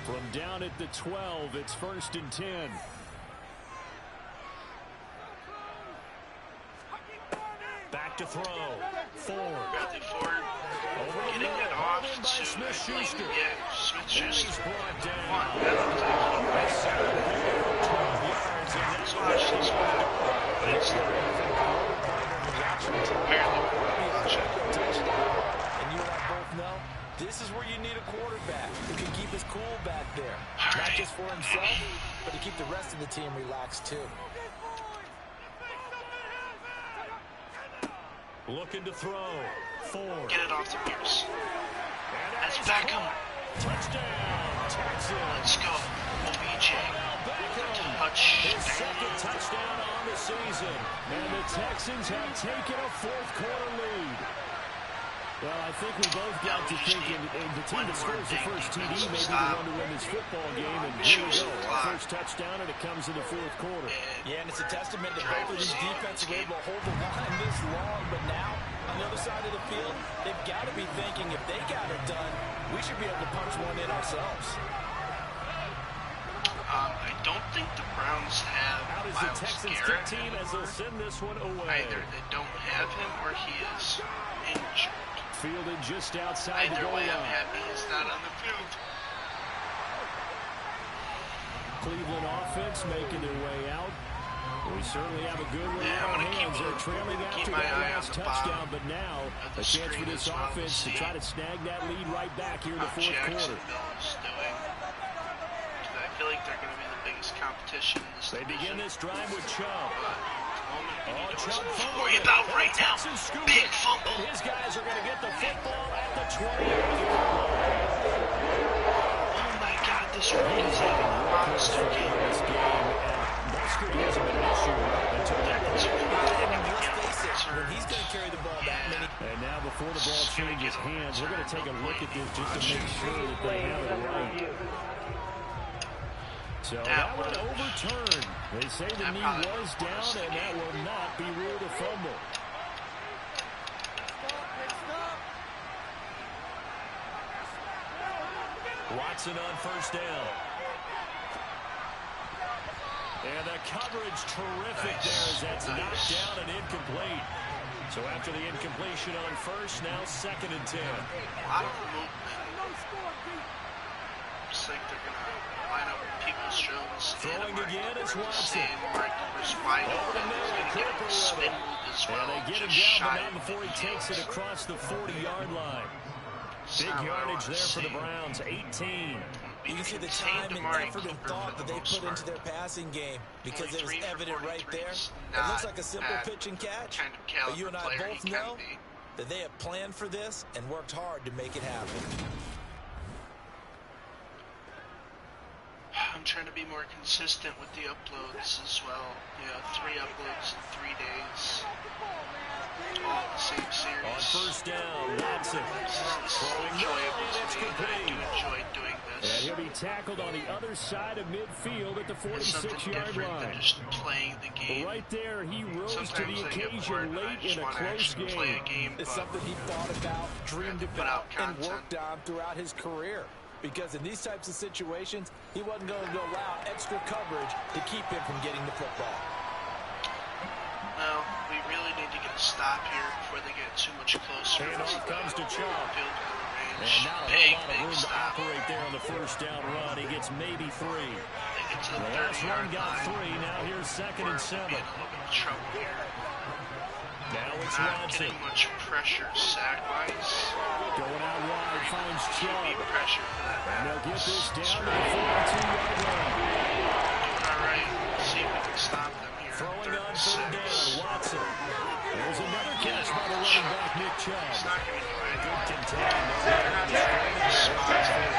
From down at the 12, it's 1st and 10. Back to throw. Ford.
Bradley Ford getting it off to
Smith-Schuster.
Yeah, Smith-Schuster.
He's brought down.
Come on, that looks like let's watch this back. But it's apparently watch it.
And you and I both know this is where you need a quarterback who can keep his cool back there. Not just for himself, but to keep the rest of the team relaxed too.
Looking to throw. Ford.
Get it off to Pierce. That's Beckham.
Touchdown, Texans.
Let's go. OBJ.
His 2nd touchdown on the season. And the Texans have taken a 4th quarter lead. Well, I think we both got to thinking the team that scores the first TD may be the one to win this football game. And here we go. Our first touchdown, and it comes in the 4th quarter.
Yeah, and it's a testament that both of these defenses were able to hold the line this long. But now, on the other side of the field, they've got to be thinking if they got it done, we should be able to punch one in ourselves.
I don't think the Browns have
How does the
Myles
Texans
Garrett
team as they'll send this one away?
Either they don't have him or he is injured.
Fielded just outside the
Either
goal
way, I'm
line.
happy he's not on the field.
Cleveland offense making their way out. We certainly have a good one
Yeah,
on
I'm
our
gonna
hands. They're trailing
keep
after
my
that
eye on
last
the
touchdown,
bottom
but now
of the
a chance for
screen
this
as well to
offense to
see
try to snag that lead right back here in the
How
4th quarter.
Jacksonville is doing. 'Cause I feel like they're going to be the biggest competition in this
They
division.
begin this drive with Chubb.
But at the moment, we need to
Chubb
always
fumbled
worry
it.
about
And
right
the
now.
Texans scoop
Big
it.
fumble.
And his guys are going to get the football at the 28-yard line.
Oh my God, this rookie is having a monster game.
This game, and ball screen hasn't been an issue until that.
It's
Let's face it, when he's going to carry the ball that many.
And now before the ball changes hands, we're going to take a look at this just to make sure that they have it right. So that one overturned. They say the knee was down, and that will not be ruled a fumble. Watson on first down. And the coverage terrific there as that's knocked down and incomplete. So after the incompletion on first, now 2nd and 10.
A lot of movement. Looks like they're going to line up Peoples Jones.
Throwing again is Watson.
Marcus wide open. He's going to get a spin move as well.
And they get him down, but not before he takes it across the 40-yard line. Big yardage there for the Browns, 18.
You can see the time and effort and thought that they put into their passing game because it was evident right there. It looks like a simple pitch and catch, but you and I both know that they have planned for this and worked hard to make it happen.
I'm trying to be more consistent with the uploads as well. You know, 3 uploads in 3 days. All the same series.
On first down, Watson.
Throwing enjoyable to me. I do enjoy doing this.
And he'll be tackled on the other side of midfield at the 46-yard line.
Than just playing the game.
Right there, he rose to the occasion late in a close game.
It's something he thought about, dreamed about, and worked on throughout his career. Because in these types of situations, he wasn't going to allow extra coverage to keep him from getting the football.
Well, we really need to get a stop here before they get too much closer.
And off comes to Chubb.
And
not a lot of room to operate there on the first down run. He gets maybe 3.
They get to the
last run got
line.
3. Now here's 2nd and 7.
We're in a little bit of trouble here.
Now it's
not
Watson.
Getting much pressure sack-wise.
Going out wide, finds Chubb.
Pressure for that.
And they'll get this down to the 42-yard line.
All right, let's see if we can stop them here.
Throwing on 3rd down, Watson. There's another catch by the running back, Nick Chubb.
It's not going to do anything.
Good containment.
They're not trying to spot it.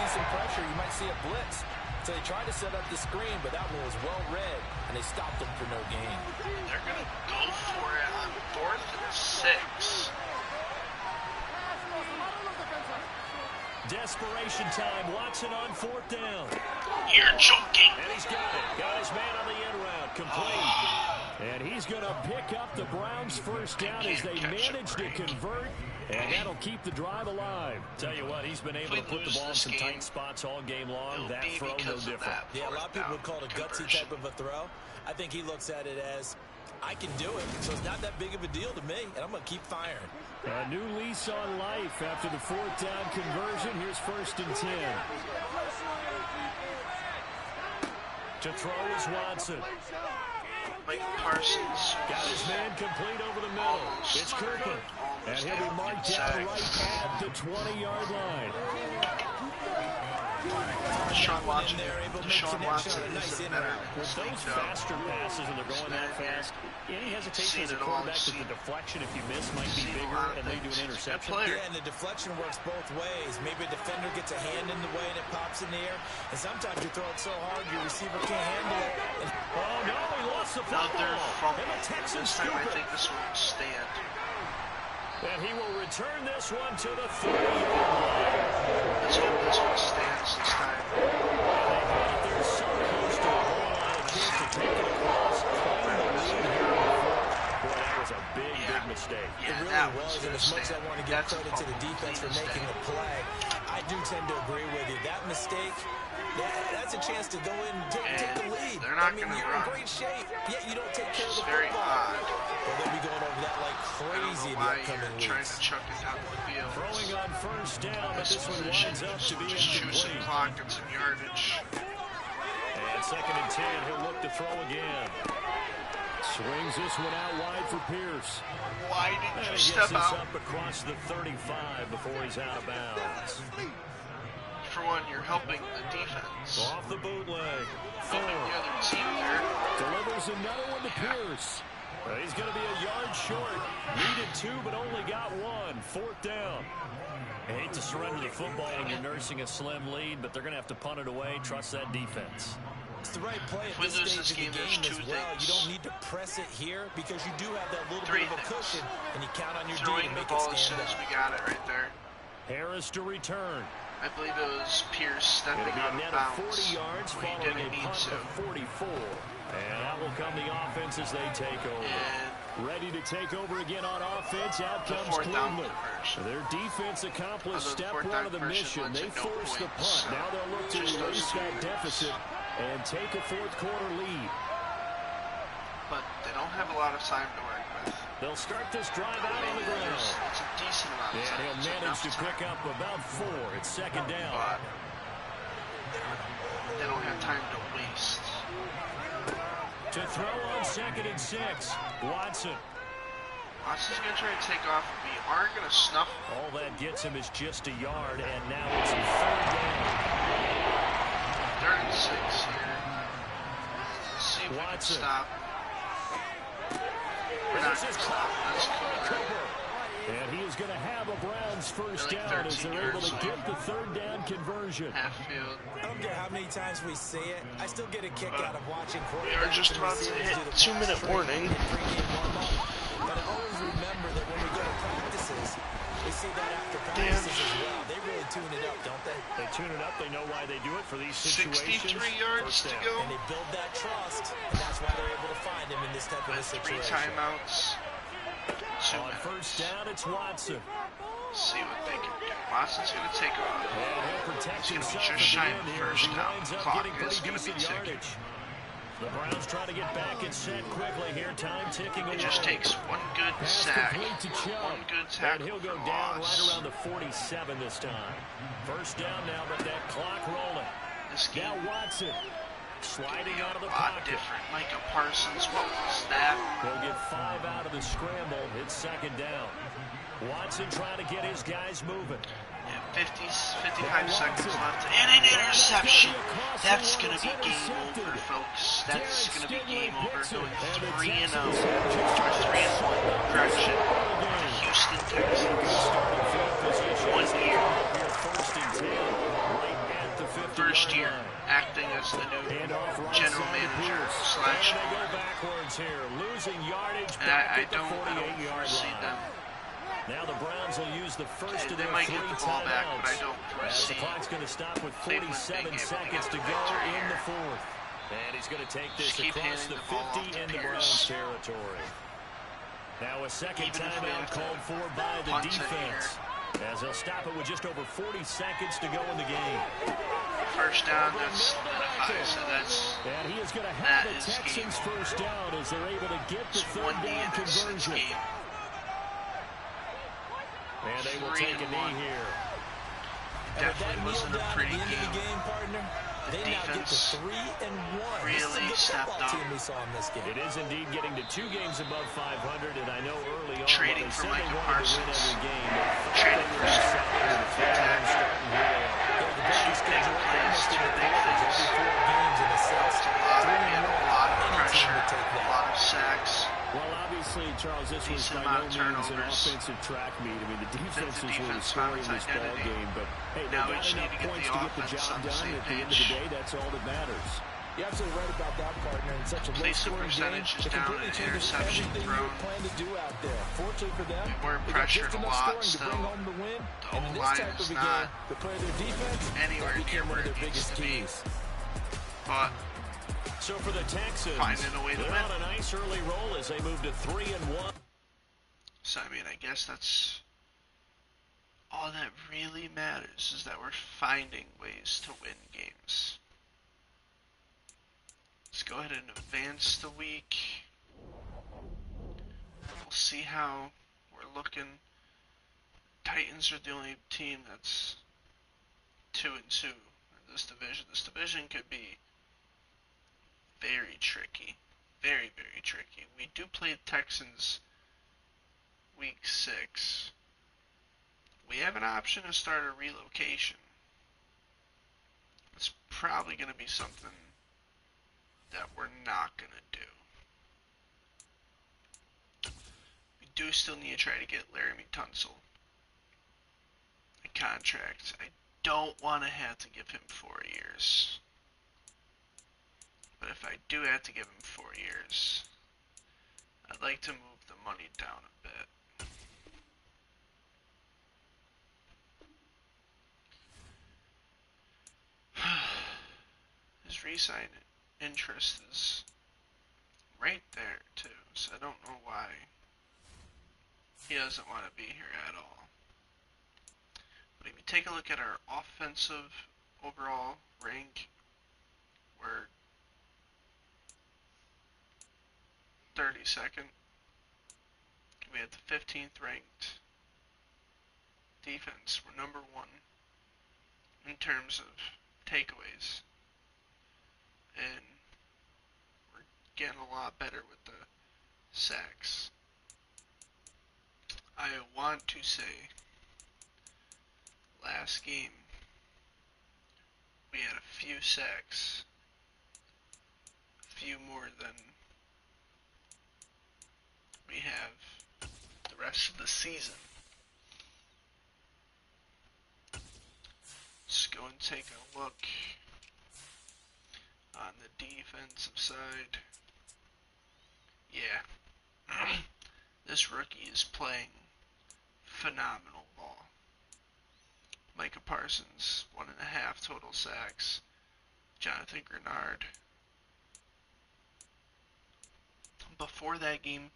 Some pressure, you might see a blitz. So they tried to set up the screen, but that one was well read, and they stopped them for no gain.
They're going to go for it on 4th and 6.
Desperation time. Watson on 4th down.
You're joking.
And he's got it. Got his man on the end route. Complete. And he's going to pick up the Browns' first down as they manage to convert. And that'll keep the drive alive. Tell you what, he's been able to put the ball in some tight spots all game long. That throw, no different.
Yeah, a lot of people would call it a gutsy type of a throw. I think he looks at it as, I can do it, so it's not that big of a deal to me, and I'm going to keep firing.
A new lease on life after the 4th down conversion. Here's 1st and 10. To throw is Watson.
Mike Parsons
got his man complete over the middle. It's Kirkland. And he'll be marked down right at the 20-yard line.
Deshaun Watson is better.
With those faster passes, and they're going that fast, any hesitation as a quarterback that the deflection, if you miss, might be bigger and lead to an interception.
Yeah, and the deflection works both ways. Maybe a defender gets a hand in the way and it pops in the air, and sometimes you throw it so hard your receiver can't handle it. And
oh, no, he lost the football. And the Texans scoop it.
I think this one will stand.
And he will return this one to the 30-yard line.
Let's hope this one stands this time.
They're so close to a goal line. A chance to take it across. Claim the lead here before. Boy, that was a big mistake.
Yeah, it really was. And as much as I want to give credit to the defense for making the play, I do tend to agree with you. That mistake, that's a chance to go in and take the lead.
They're not going to
you're
run.
In great shape, yet you don't take care of the
very
football.
odd.
Well, they'll be going over that like crazy in the upcoming weeks.
Trying to chuck it down the field.
Throwing on first down, but this one winds up to be
incomplete. Some clock and some yardage.
And 2nd and 10, he'll look to throw again. Swings this one out wide for Pierce.
Why didn't you step out?
Up across the 35 before he's out of bounds.
For one, you're helping the defense.
Off the bootleg.
Helping the other team there.
Delivers another one to Pierce. He's going to be a yard short. Needed 2, but only got 1. 4th down. I hate to surrender the football when you're nursing a slim lead, but they're going to have to punt it away. Trust that defense.
It's the right play at this stage of the game as well. You don't need to press it here because you do have that little bit of a cushion, and you count on your D to make it stand up.
As soon as we got it right there.
Harris to return.
I believe it was Pierce stepping out of bounds.
40 yards following a punt of 44. And that will come the offense as they take over.
And
ready to take over again on offense. Out comes Cleveland. Their defense accomplished step 1 of the mission. They forced the punt. Now they'll look to erase reduce that deficit and take a fourth quarter lead.
But they don't have a lot of time to work with.
They'll start this drive out on the ground.
It's a decent amount of time.
And he'll manage to pick up about 4. It's second down.
But they don't have time to waste.
To throw on 2nd and 6, Watson.
Watson's going to try to take off, and we are going to snuff.
All that gets him is just a yard, and now it's a 3rd down.
3rd and 6 here. Let's see if we can stop. We're not going to stop. That's Cooper.
And he is going to have a Browns first down as they're able to get the 3rd down conversion.
Half-field.
I don't care how many times we say it. I still get a kick out of watching
we are just about to hit 2-minute warning.
But I always remember that when we go to practices, we see that after practices as well. They really tune it up, don't they?
They tune it up. They know why they do it for these situations.
63 yards to go.
And they build that trust, and that's why they're able to find him in this type of a situation.
3 timeouts.
On first down, it's Watson.
See what they can do. Watson's going to take off. He's going to be just shy of the first down. The clock is going to be ticking.
The Browns trying to get back and set quickly here. Time ticking away.
It just takes one good sack. One good tackle.
And he'll go down right around the 47 this time. First down now, but that clock rolling.
This game
now Watson sliding out of the
pocket. A lot
pocket.
different. Micah Parsons, what was that?
He'll get 5 out of the scramble. It's second down. Watson trying to get his guys moving.
Yeah, 55 seconds left. And an interception. That's going to be game over, folks. That's going to be game over. Going 3-0. Or 3-1. Correction. The Houston Texans. 1 year. First year acting as the new general manager slash and I don't foresee them.
Now the Browns will use the first of
they
their
might
3
get the ball back, but I
timeouts.
don't
As
foresee
the clock's going to stop with
Cleveland
47 seconds to
the
go
victory
in the
here.
4th. And he's going to take this
Just keep
across
handing
the
the ball
50
off to
into
Pierce.
Browns territory. Now a second
Even if we
timeout
have to
called for by the
punt it
defense. As they'll stop it with just over 40 seconds to go in the game.
First down, that's solidified, so that's
And he is going to have the
is
Texans
game.
first down as they're able to get the
It's
3rd
one
down conversion.
game.
And they will take a knee here.
Definitely wasn't a pretty game.
Partner,
The
they now get to
defense
3-1.
really stepped up.
Team we saw in this game.
It is indeed getting to 2 games above 500, and I know early on
Trading
they
for
said they
Micah
wanted to win
Parsons.
every game.
Trading for big plays, 2 big things. We had a lot of pressure, a lot of sacks.
Well, obviously, Charles, this was
Decent
by no
amount of
means an
turnovers.
offensive track meet. I mean, the defense is really
defense
scoring
found
this
its
ball
identity.
game, but hey, they
Now we
got
just need
enough
to get
points
the
to get the
offense
job
on the
done.
same
At the end of the
page.
day, that's all that matters.
You're absolutely right about that, partner. In such a
Completion
low-scoring
percentage
game,
is
it
down
completely
and
changes
interception
everything
thrown.
you plan to do out there. Fortunately for them,
We weren't
they got
pressured
just
a
enough
lot
scoring to
still.
bring home the win.
The
And in this
O-line
type
is
of a
not
game, to play their defense,
anywhere
that became
near
one
where
of their
it needs
biggest
to be.
keys.
But
So for the Texans,
finding a way to
they're
win.
on a nice early roll as they move to 3-1.
So, I mean, I guess that's all that really matters, is that we're finding ways to win games. Let's go ahead and advance the week. We'll see how we're looking. Titans are the only team that's 2-2 in this division. This division could be very tricky. Very, very tricky. We do play the Texans week 6. We have an option to start a relocation. It's probably going to be something that we're not going to do. We do still need to try to get Laramie Tunsil a contract. I don't want to have to give him 4 years. But if I do have to give him 4 years, I'd like to move the money down a bit. His re-sign interest is right there too, so I don't know why he doesn't want to be here at all. But if you take a look at our offensive overall rank 32nd. We had the 15th ranked defense. We're number 1 in terms of takeaways. And we're getting a lot better with the sacks. I want to say last game we had a few sacks, a few more than we have the rest of the season. Let's go and take a look on the defensive side. Yeah, this rookie is playing phenomenal ball. Micah Parsons, 1.5 total sacks. Jonathan Grenard. Before that game,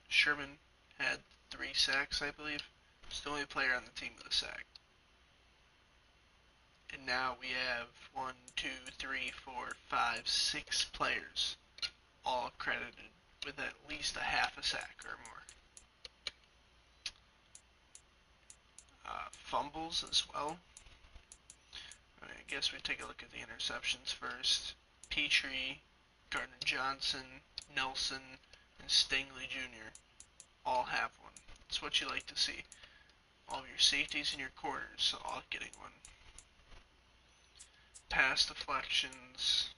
Sherman had 3 sacks, I believe. He's the only player on the team with a sack. And now we have 1, 2, 3, 4, 5, 6 players, all credited with at least a half a sack or more. Fumbles as well. I guess we take a look at the interceptions first. Petrie, Gardner-Johnson, Nelson, and Stingley Jr. all have one. It's what you like to see. All of your safeties and your corners all getting one. Pass deflections.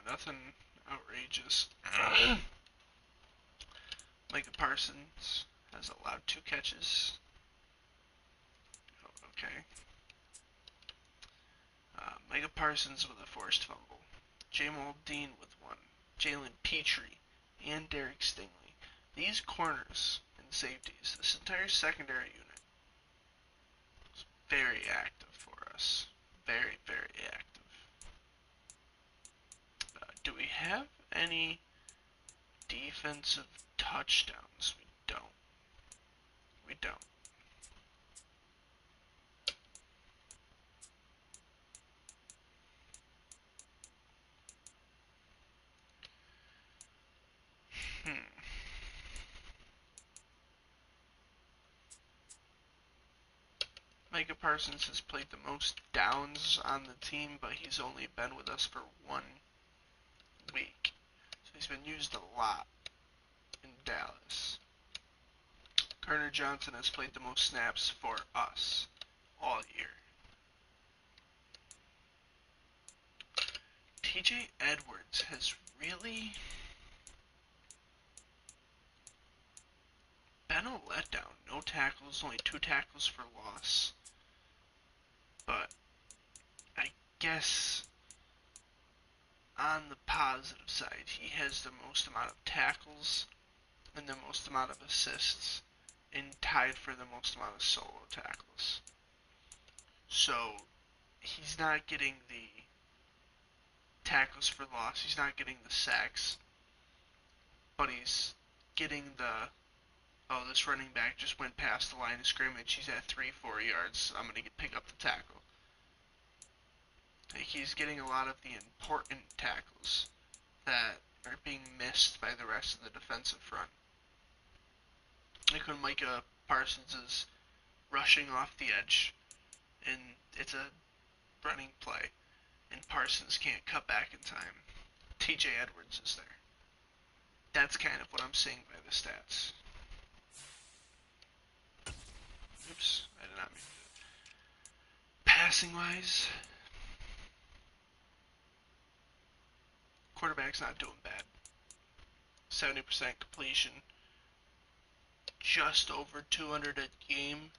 Nothing outrageous. Micah Parsons has allowed 2 catches. Oh, okay. Micah Parsons with a forced fumble. Jamal Dean with 1. Jalen Petrie and Derek Stingley. These corners and safeties, this entire secondary unit, is very active for us. Very, very active. Do we have any defensive touchdowns? We don't. We don't. Micah Parsons has played the most downs on the team, but he's only been with us for 1 week. So he's been used a lot in Dallas. Gardner-Johnson has played the most snaps for us all year. TJ Edwards has really been a letdown. No tackles, only 2 tackles for loss. But I guess on the positive side, he has the most amount of tackles and the most amount of assists, and tied for the most amount of solo tackles. So he's not getting the tackles for loss, he's not getting the sacks, but he's getting the, oh, this running back just went past the line of scrimmage, he's at 3-4 yards, I'm going to pick up the tackle. He's getting a lot of the important tackles that are being missed by the rest of the defensive front. Like when Micah Parsons is rushing off the edge, and it's a running play, and Parsons can't cut back in time, TJ Edwards is there. That's kind of what I'm seeing by the stats. Oops, I did not mean to. Passing-wise, quarterback's not doing bad. 70% completion. Just over 200 a game.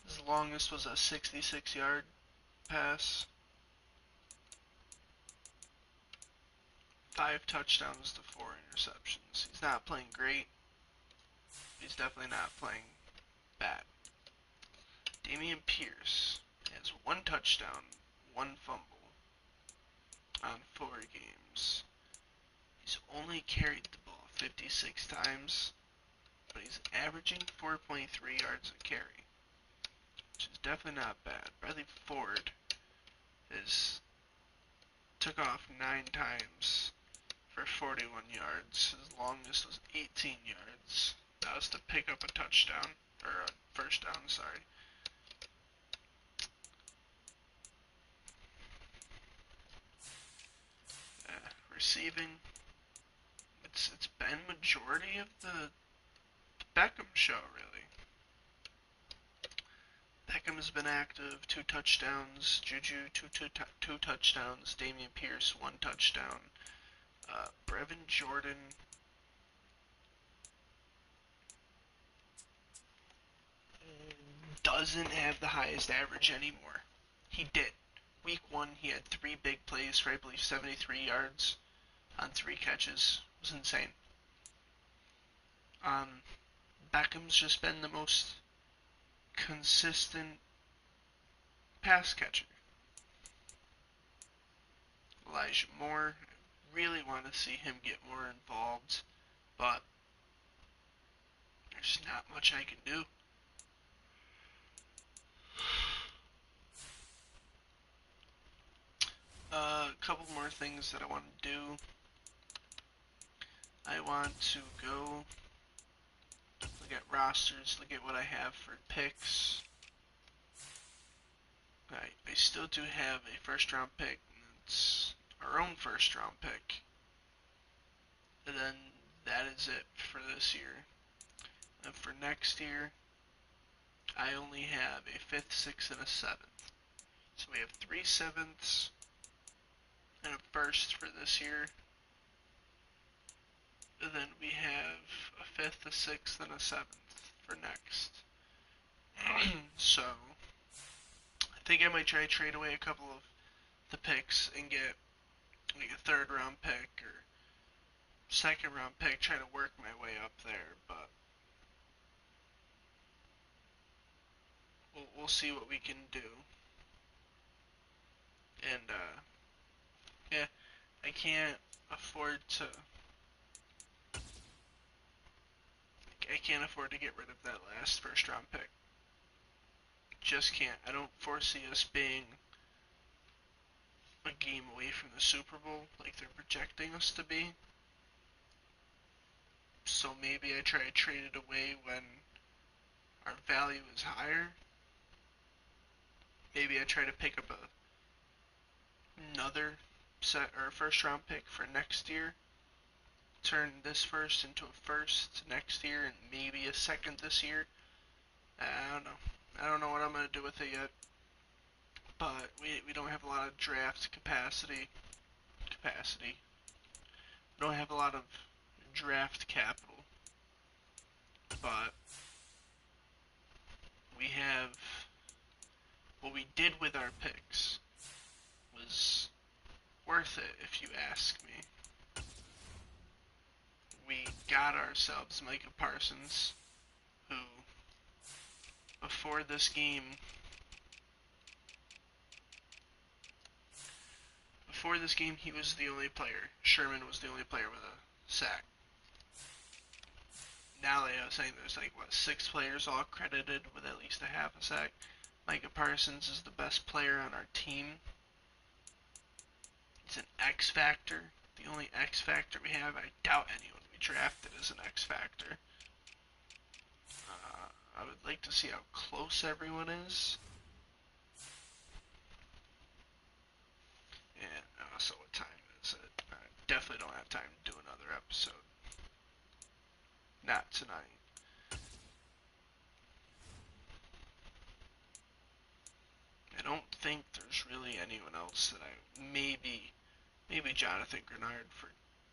His longest was a 66-yard pass. 5 touchdowns to 4 interceptions. He's not playing great. He's definitely not playing bad. Dameon Pierce has 1 touchdown, 1 fumble on 4 games. He's only carried the ball 56 times, but he's averaging 4.3 yards a carry, which is definitely not bad. Bradley Ford is took off 9 times for 41 yards. His longest was 18 yards. That was to pick up a touchdown, or a first down, sorry. Receiving, it's been majority of the Beckham show, really. Beckham has been active, 2 touchdowns. Juju, two touchdowns. Dameon Pierce, 1 touchdown. Brevin Jordan, doesn't have the highest average anymore. He did. Week 1, he had 3 big plays for, I believe, 73 yards on 3 catches. It was insane. Beckham's just been the most consistent pass catcher. Elijah Moore, I really want to see him get more involved, but there's not much I can do. A couple more things that I want to do. I want to go look at rosters, look at what I have for picks. I still do have a first round pick. It's our own first round pick. And then that is it for this year. And for next year, I only have a 5th, 6th, and a 7th. So we have 3 7ths and a 1st for this year. And then we have a 5th, a 6th, and a 7th for next. So I think I might try to trade away a couple of the picks and get like a 3rd round pick or 2nd round pick, try to work my way up there, but we'll see what we can do. And yeah, I can't afford to get rid of that last first round pick. Just can't. I don't foresee us being a game away from the Super Bowl like they're projecting us to be. So maybe I try to trade it away when our value is higher. Maybe I try to pick up another set or first round pick for next year. Turn this first into a 1st next year and maybe a 2nd this year. I don't know. I don't know what I'm going to do with it yet. But we don't have a lot of draft capacity. We don't have a lot of draft capital. But we have what we did with our picks was worth it, if you ask me. We got ourselves Micah Parsons, who before this game he was the only player. Sherman was the only player with a sack. Now they are saying there's like 6 players all credited with at least a half a sack. Micah Parsons is the best player on our team. He's an X factor. The only X factor we have. I doubt anyone we drafted is an X factor. I would like to see how close everyone is. And also, what time is it? I definitely don't have time to do another episode. Not tonight. I don't think there's really anyone else that maybe Jonathan Grenard for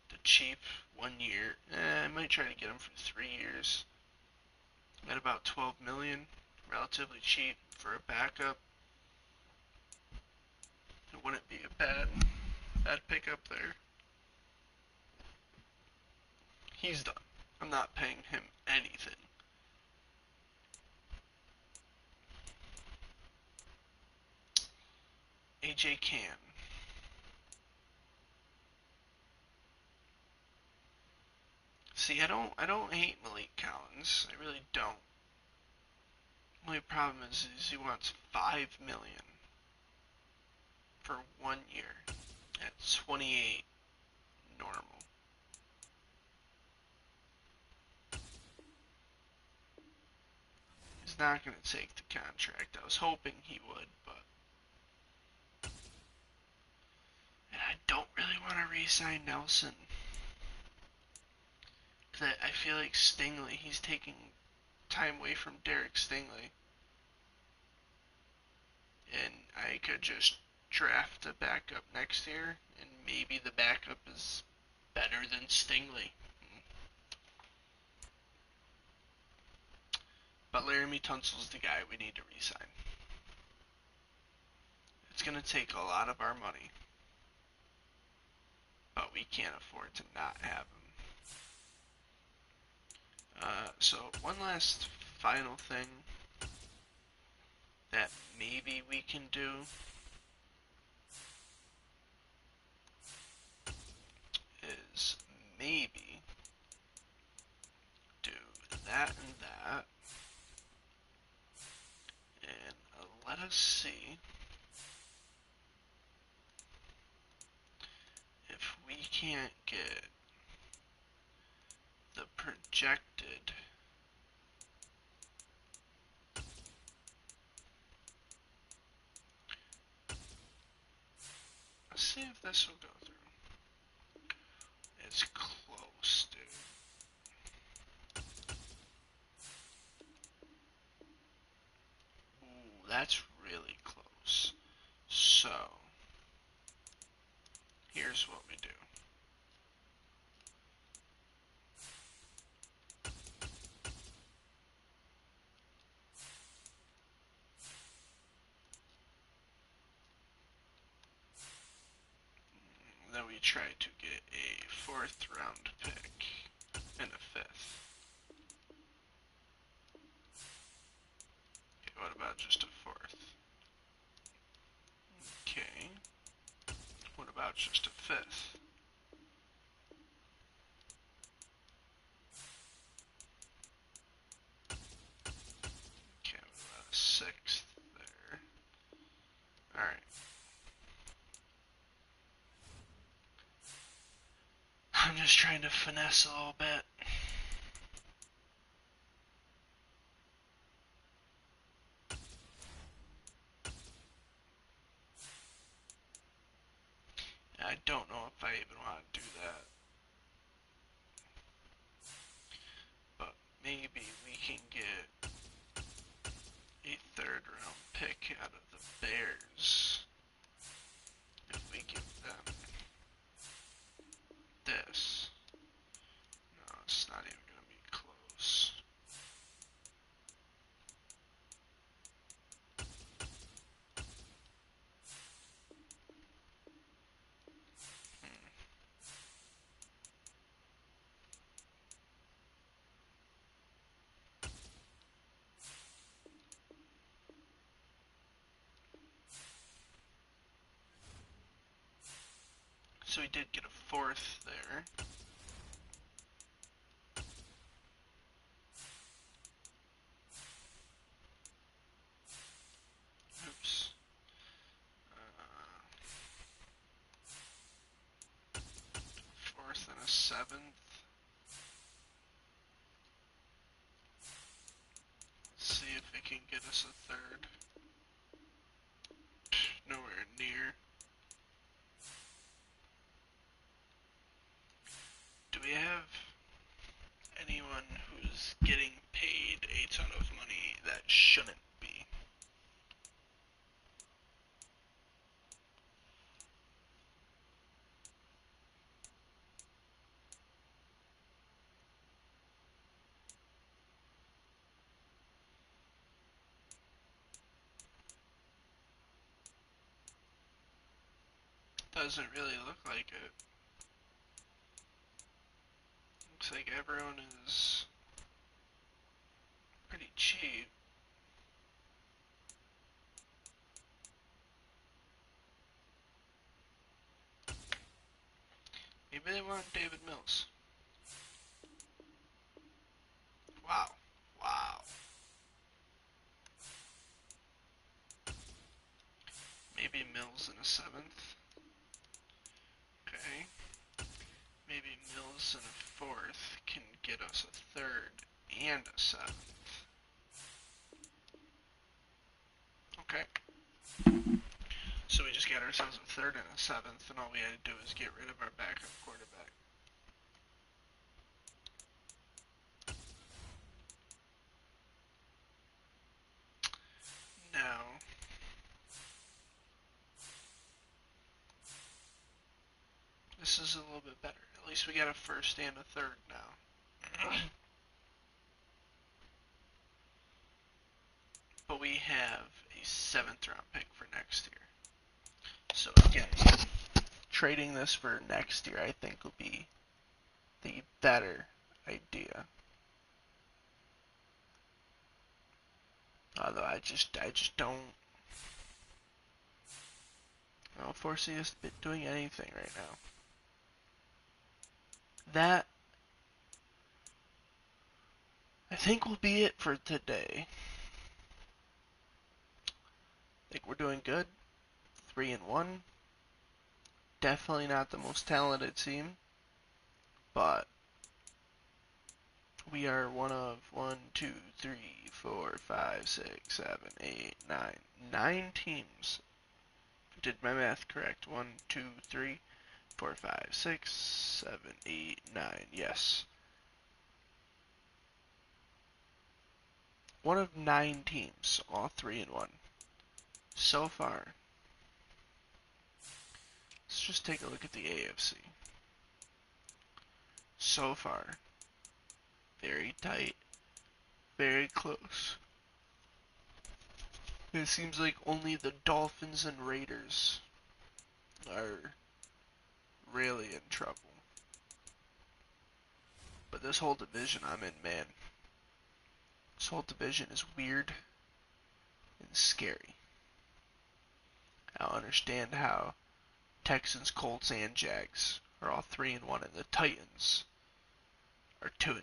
the cheap 1 year. I might try to get him for 3 years. At about $12 million, relatively cheap for a backup. It wouldn't be a bad pickup there. He's done. I'm not paying him anything. AJ Can. See, I don't hate Malik Collins. I really don't. Only problem is he wants $5 million for 1 year. at 28 normal. He's not going to take the contract. I was hoping he would, but... And I don't really want to re-sign Nelson. Because I feel like Stingley, he's taking time away from Derek Stingley. And I could just draft a backup next year, and maybe the backup is better than Stingley. But Laramie Tunsil's the guy we need to re-sign. It's going to take a lot of our money, but we can't afford to not have him. So one last final thing that maybe we can do is maybe do that and that, and let us see if we can't get the projected let's see if this will go through. It's close, dude. Ooh, that's really close. So, here's what we do. Then we try to get a 4th round pick and a 5th. Okay, what about just a 4th? Okay. What about just a 5th? Okay, what about a 6th there? Alright. I'm just trying to finesse a little bit. I don't know if I even want to do that. But maybe we can get a 3rd round pick out of the Bears if we give them this. No, it's not even going to be close. So we did get a 4th there. Oops. 4th and a 7th. Let's see if it can get us a 3rd. Nowhere near. Do we have anyone who's getting paid a ton of money that shouldn't be? Doesn't really look like it. Looks like everyone is pretty cheap. Maybe they want David Mills. Wow. Wow. Maybe Mills in a 7th. Mills and a 4th can get us a 3rd and a 7th. Okay. So we just got ourselves a 3rd and a 7th, and all we had to do is get rid of our backup quarterback. Now, this is a little bit better. At least we got a 1st and a 3rd now. But we have a 7th round pick for next year. So again, trading this for next year, I think, will be the better idea. Although I just don't foresee us doing anything right now. That, I think, will be it for today. I think we're doing good. 3-1. Definitely not the most talented team, but we are one of 9 teams. Did my math correct? 1, 2, 3, 4, 5, 6, 7, 8, 9. Yes. One of 9 teams, all 3-1. So far. Let's just take a look at the AFC. So far. Very tight. Very close. It seems like only the Dolphins and Raiders are really in trouble. But this whole division I'm in, man. This whole division is weird and scary. I don't understand how Texans, Colts, and Jags are all 3-1, and the Titans are 2-2.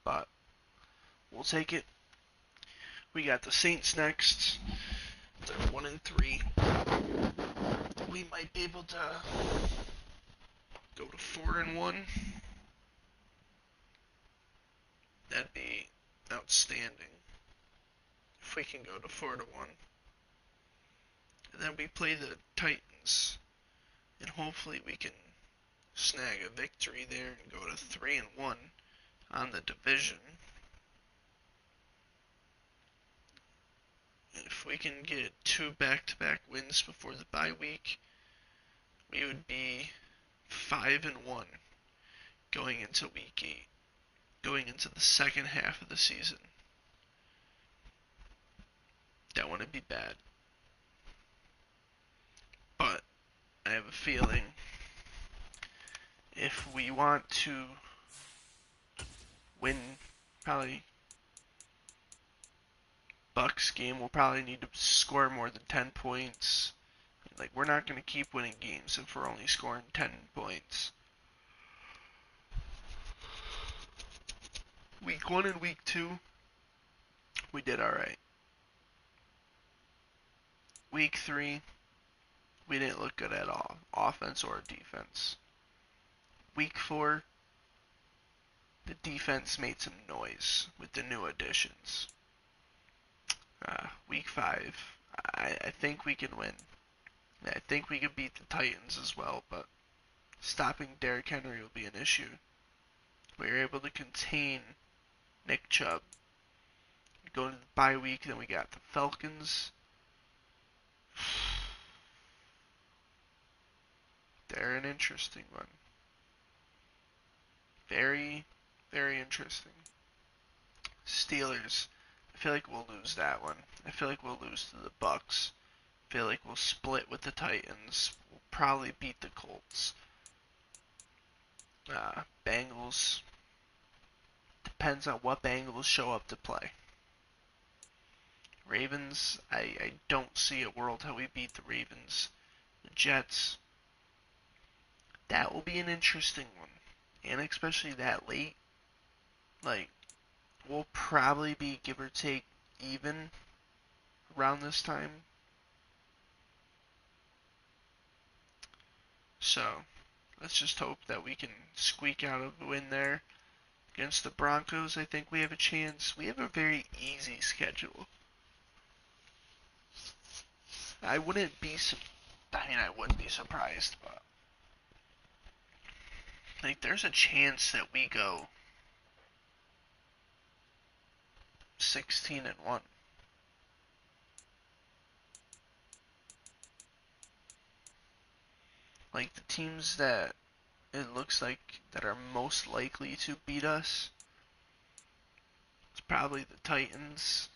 But we'll take it. We got the Saints next. They're 1-3. We might be able to go to 4-1. That'd be outstanding if we can go to 4-1. And then we play the Titans, and hopefully we can snag a victory there and go to 3-1 on the division. If we can get 2 back-to-back wins before the bye week, we would be 5-1 going into week 8, going into the second half of the season. That wouldn't be bad. But I have a feeling if we want to win probably Bucks game, we'll probably need to score more than 10 points. Like, we're not going to keep winning games if we're only scoring 10 points. Week 1 and week 2, we did alright. Week 3, we didn't look good at all, offense or defense. Week 4, the defense made some noise with the new additions. Week 5, I think we can win. I think we can beat the Titans as well, but stopping Derrick Henry will be an issue. We were able to contain Nick Chubb. Going to the bye week, then we got the Falcons. They're an interesting one. Very, very interesting. Steelers. I feel like we'll lose that one. I feel like we'll lose to the Bucks. I feel like we'll split with the Titans. We'll probably beat the Colts. Bengals. Depends on what Bengals show up to play. Ravens, I don't see a world how we beat the Ravens. The Jets, that will be an interesting one. And especially that late. Like, we'll probably be, give or take, even around this time. So, let's just hope that we can squeak out a win there. Against the Broncos, I think we have a chance. We have a very easy schedule. I wouldn't be surprised, but like there's a chance that we go 16-1. Like the teams that it looks like that are most likely to beat us, it's probably the Titans,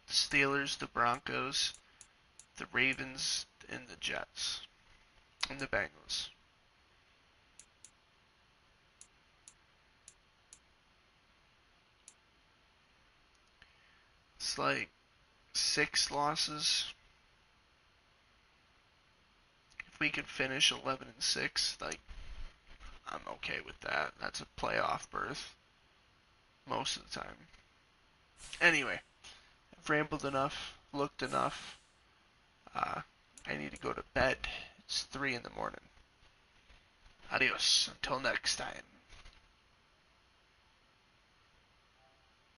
the Steelers, the Broncos, the Ravens, and the Jets, and the Bengals. It's like 6 losses. If we could finish 11-6, like I'm okay with that. That's a playoff berth most of the time. Anyway, I've rambled enough, looked enough. I need to go to bed. It's 3 in the morning. Adios. Until next time.